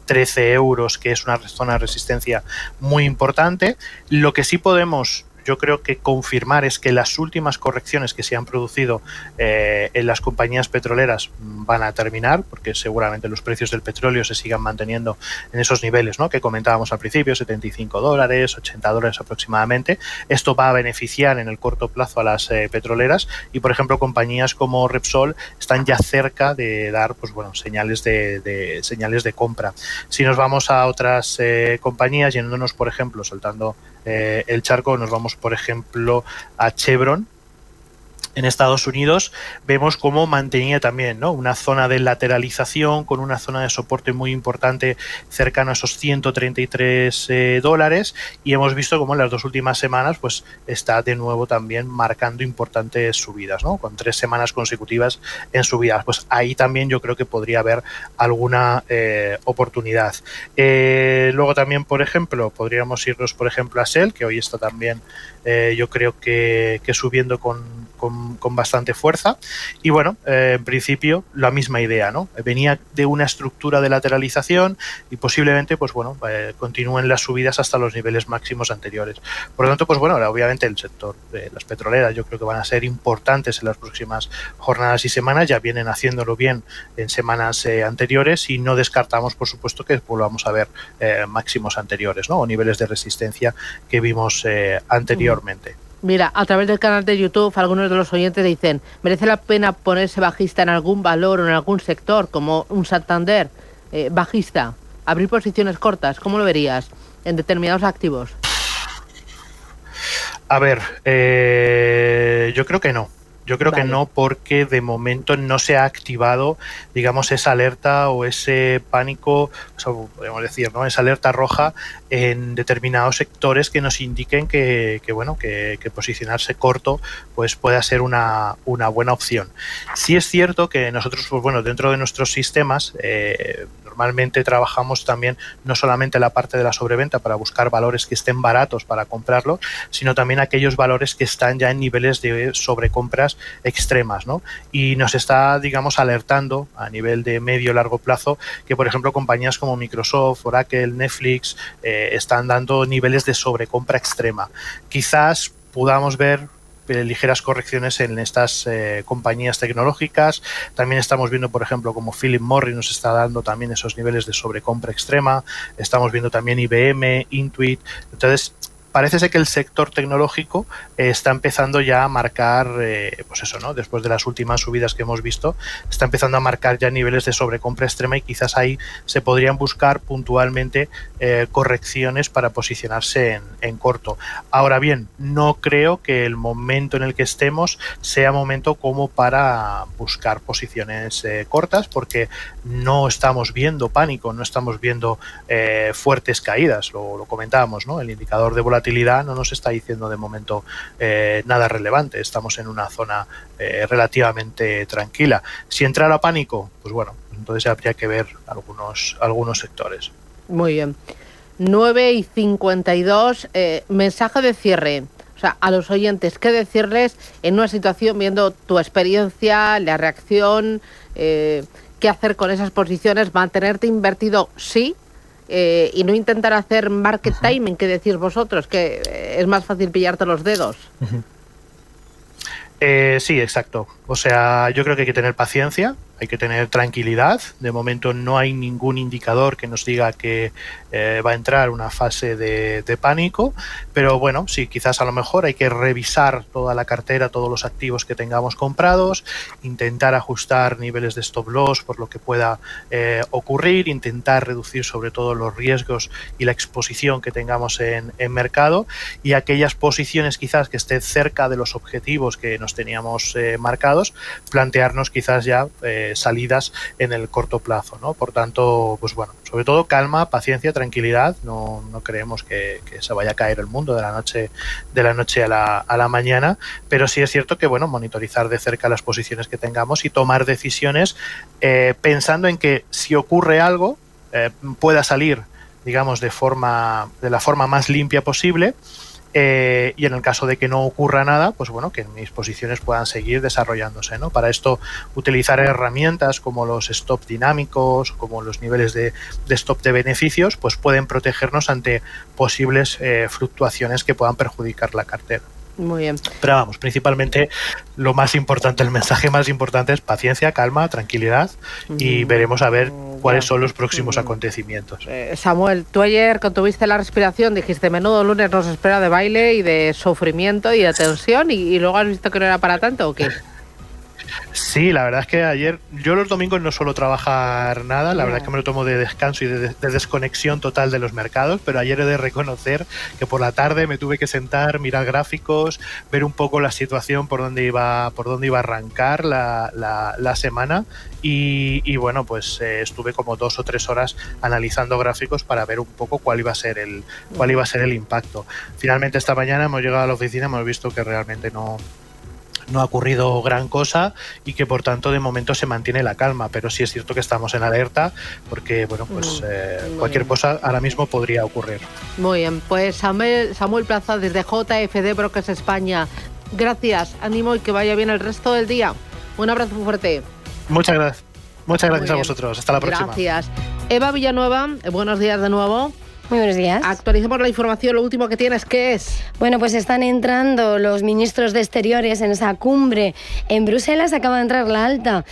13 euros, que es una zona de resistencia muy importante. Lo que sí podemos, yo creo que confirmar, es que las últimas correcciones que se han producido en las compañías petroleras van a terminar, porque seguramente los precios del petróleo se sigan manteniendo en esos niveles, ¿no?, que comentábamos al principio, $75, $80 aproximadamente. Esto va a beneficiar en el corto plazo a las petroleras, y por ejemplo compañías como Repsol están ya cerca de dar, pues bueno, señales de compra. Si nos vamos a otras compañías, yéndonos por ejemplo, saltando el charco, nos vamos, por ejemplo, a Chevron. En Estados Unidos vemos cómo mantenía también, ¿no?, una zona de lateralización con una zona de soporte muy importante cercano a esos $133 y hemos visto cómo en las 2 últimas semanas pues está de nuevo también marcando importantes subidas, ¿no?, con 3 semanas consecutivas en subidas. Pues ahí también yo creo que podría haber alguna oportunidad. Luego también, por ejemplo, podríamos irnos por ejemplo a Shell, que hoy está también yo creo que subiendo con bastante fuerza y bueno, en principio la misma idea, ¿no? Venía de una estructura de lateralización y posiblemente pues bueno, continúen las subidas hasta los niveles máximos anteriores. Por lo tanto, pues bueno, obviamente el sector de las petroleras yo creo que van a ser importantes en las próximas jornadas y semanas, ya vienen haciéndolo bien en semanas anteriores y no descartamos por supuesto que volvamos a ver máximos anteriores, ¿no?, o niveles de resistencia que vimos anteriormente. Mira, a través del canal de YouTube, algunos de los oyentes dicen, ¿merece la pena ponerse bajista en algún valor o en algún sector, como un Santander bajista? Abrir posiciones cortas, ¿cómo lo verías en determinados activos? A ver, yo creo que no. Yo creo que no, porque de momento no se ha activado, digamos, esa alerta o ese pánico, o sea, podemos decir, ¿no?, esa alerta roja en determinados sectores que nos indiquen que posicionarse corto pues pueda ser una buena opción. Sí es cierto que nosotros, pues bueno, dentro de nuestros sistemas normalmente trabajamos también no solamente la parte de la sobreventa para buscar valores que estén baratos para comprarlos, sino también aquellos valores que están ya en niveles de sobrecompras extremas, ¿no? Y nos está, digamos, alertando a nivel de medio y largo plazo que, por ejemplo, compañías como Microsoft, Oracle, Netflix están dando niveles de sobrecompra extrema. Quizás podamos ver ligeras correcciones en estas compañías tecnológicas. También estamos viendo, por ejemplo, como Philip Morris nos está dando también esos niveles de sobrecompra extrema. Estamos viendo también IBM, Intuit. Entonces, parece ser que el sector tecnológico está empezando ya a marcar, pues eso, ¿no?, después de las últimas subidas que hemos visto, está empezando a marcar ya niveles de sobrecompra extrema y quizás ahí se podrían buscar puntualmente correcciones para posicionarse en corto. Ahora bien, no creo que el momento en el que estemos sea momento como para buscar posiciones cortas, porque no estamos viendo pánico, no estamos viendo fuertes caídas, lo comentábamos, ¿no? El indicador de volatilidad no nos está diciendo de momento nada relevante, estamos en una zona relativamente tranquila. Si entrara pánico, pues bueno, entonces habría que ver algunos sectores. Muy bien. 9:52, mensaje de cierre. O sea, a los oyentes, ¿qué decirles en una situación, viendo tu experiencia, la reacción, qué hacer con esas posiciones, mantenerte invertido, sí, y no intentar hacer market timing, que decís vosotros, que es más fácil pillarte los dedos? Sí, exacto. O sea, yo creo que hay que tener paciencia, hay que tener tranquilidad. De momento no hay ningún indicador que nos diga que va a entrar una fase de pánico, pero bueno, sí, quizás a lo mejor hay que revisar toda la cartera, todos los activos que tengamos comprados, intentar ajustar niveles de stop loss por lo que pueda ocurrir, intentar reducir sobre todo los riesgos y la exposición que tengamos en mercado, y aquellas posiciones quizás que estén cerca de los objetivos que nos teníamos marcados, plantearnos quizás ya salidas en el corto plazo, ¿no? Por tanto, pues bueno, sobre todo calma, paciencia, tranquilidad. No creemos que se vaya a caer el mundo de la noche a la mañana, pero sí es cierto que bueno, monitorizar de cerca las posiciones que tengamos y tomar decisiones pensando en que si ocurre algo pueda salir, digamos, de la forma más limpia posible. Y en el caso de que no ocurra nada, pues bueno, que mis posiciones puedan seguir desarrollándose, ¿no? Para esto, utilizar herramientas como los stop dinámicos, como los niveles de stop de beneficios, pues pueden protegernos ante posibles fluctuaciones que puedan perjudicar la cartera. Muy bien. Pero vamos, principalmente lo más importante, el mensaje más importante es paciencia, calma, tranquilidad, y veremos a ver cuáles son los próximos acontecimientos. Samuel, tú ayer cuando tuviste la respiración dijiste, menudo lunes nos espera de baile y de sufrimiento y de tensión, y luego has visto que no era para tanto, ¿o qué? Sí, la verdad es que ayer, yo los domingos no suelo trabajar nada, la verdad es que me lo tomo de descanso y de desconexión total de los mercados, pero ayer he de reconocer que por la tarde me tuve que sentar, mirar gráficos, ver un poco la situación por dónde iba a arrancar la semana y bueno, pues estuve como 2 o 3 horas analizando gráficos para ver un poco cuál iba a ser el impacto. Finalmente esta mañana hemos llegado a la oficina, hemos visto que realmente no ha ocurrido gran cosa y que por tanto de momento se mantiene la calma, pero sí es cierto que estamos en alerta porque bueno, pues cualquier cosa ahora mismo podría ocurrir. Muy bien, pues Samuel Plaza desde JFD Brokers España, gracias, ánimo y que vaya bien el resto del día. Un abrazo muy fuerte. Muchas gracias a vosotros, hasta la próxima. Gracias. Eva Villanueva, buenos días de nuevo. Muy buenos días. Actualicemos la información, lo último que tienes, ¿qué es? Bueno, pues están entrando los ministros de Exteriores en esa cumbre en Bruselas. Acaba de entrar la alta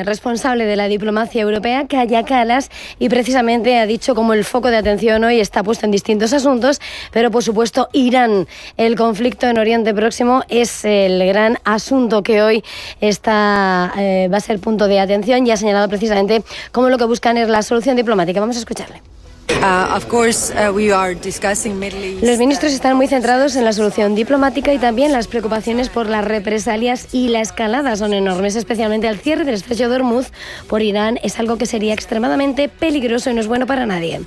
responsable de la diplomacia europea, Kaja Kallas, y precisamente ha dicho como el foco de atención hoy está puesto en distintos asuntos, pero por supuesto Irán, el conflicto en Oriente Próximo es el gran asunto que hoy va a ser punto de atención y ha señalado precisamente cómo lo que buscan es la solución diplomática. Vamos a escucharle. Los ministros están muy centrados en la solución diplomática y también las preocupaciones por las represalias y la escalada son enormes, especialmente el cierre del estrecho de Hormuz por Irán es algo que sería extremadamente peligroso y no es bueno para nadie.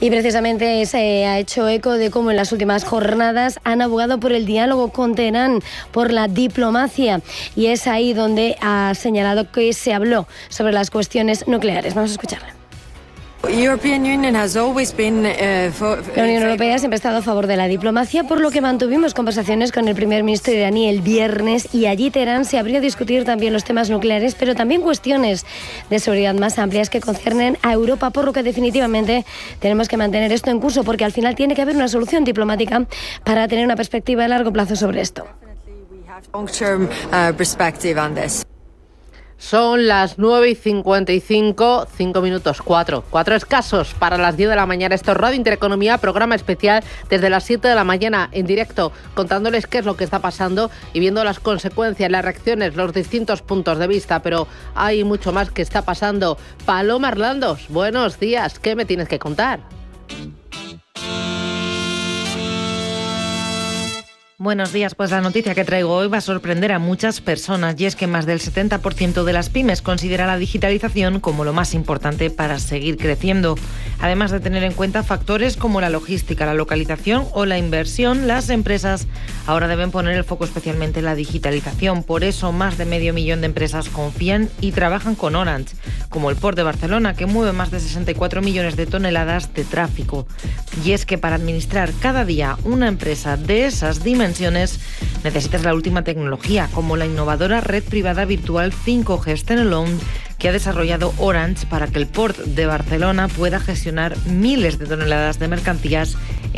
Y precisamente se ha hecho eco de cómo en las últimas jornadas han abogado por el diálogo con Teherán, por la diplomacia. Y es ahí donde ha señalado que se habló sobre las cuestiones nucleares. Vamos a escucharla. La Unión Europea siempre ha estado a favor de la diplomacia, por lo que mantuvimos conversaciones con el primer ministro iraní el viernes y allí Teherán se abrió a discutir también los temas nucleares, pero también cuestiones de seguridad más amplias que conciernen a Europa, por lo que definitivamente tenemos que mantener esto en curso porque al final tiene que haber una solución diplomática para tener una perspectiva a largo plazo sobre esto. Son las 9:55, 5 minutos, 4 escasos para las 10 de la mañana. Esto es Radio Intereconomía, programa especial desde las 7 de la mañana en directo, contándoles qué es lo que está pasando y viendo las consecuencias, las reacciones, los distintos puntos de vista. Pero hay mucho más que está pasando. Paloma Arlandos, buenos días, ¿qué me tienes que contar? Buenos días, pues la noticia que traigo hoy va a sorprender a muchas personas y es que más del 70% de las pymes considera la digitalización como lo más importante para seguir creciendo. Además de tener en cuenta factores como la logística, la localización o la inversión, las empresas ahora deben poner el foco especialmente en la digitalización. Por eso más de 500.000 de empresas confían y trabajan con Orange, como el Port de Barcelona, que mueve más de 64 millones de toneladas de tráfico. Y es que para administrar cada día una empresa de esas dimensiones necesitas la última tecnología, como la innovadora red privada virtual 5G Standalone que ha desarrollado Orange para que el Port de Barcelona pueda gestionar miles de toneladas de mercancías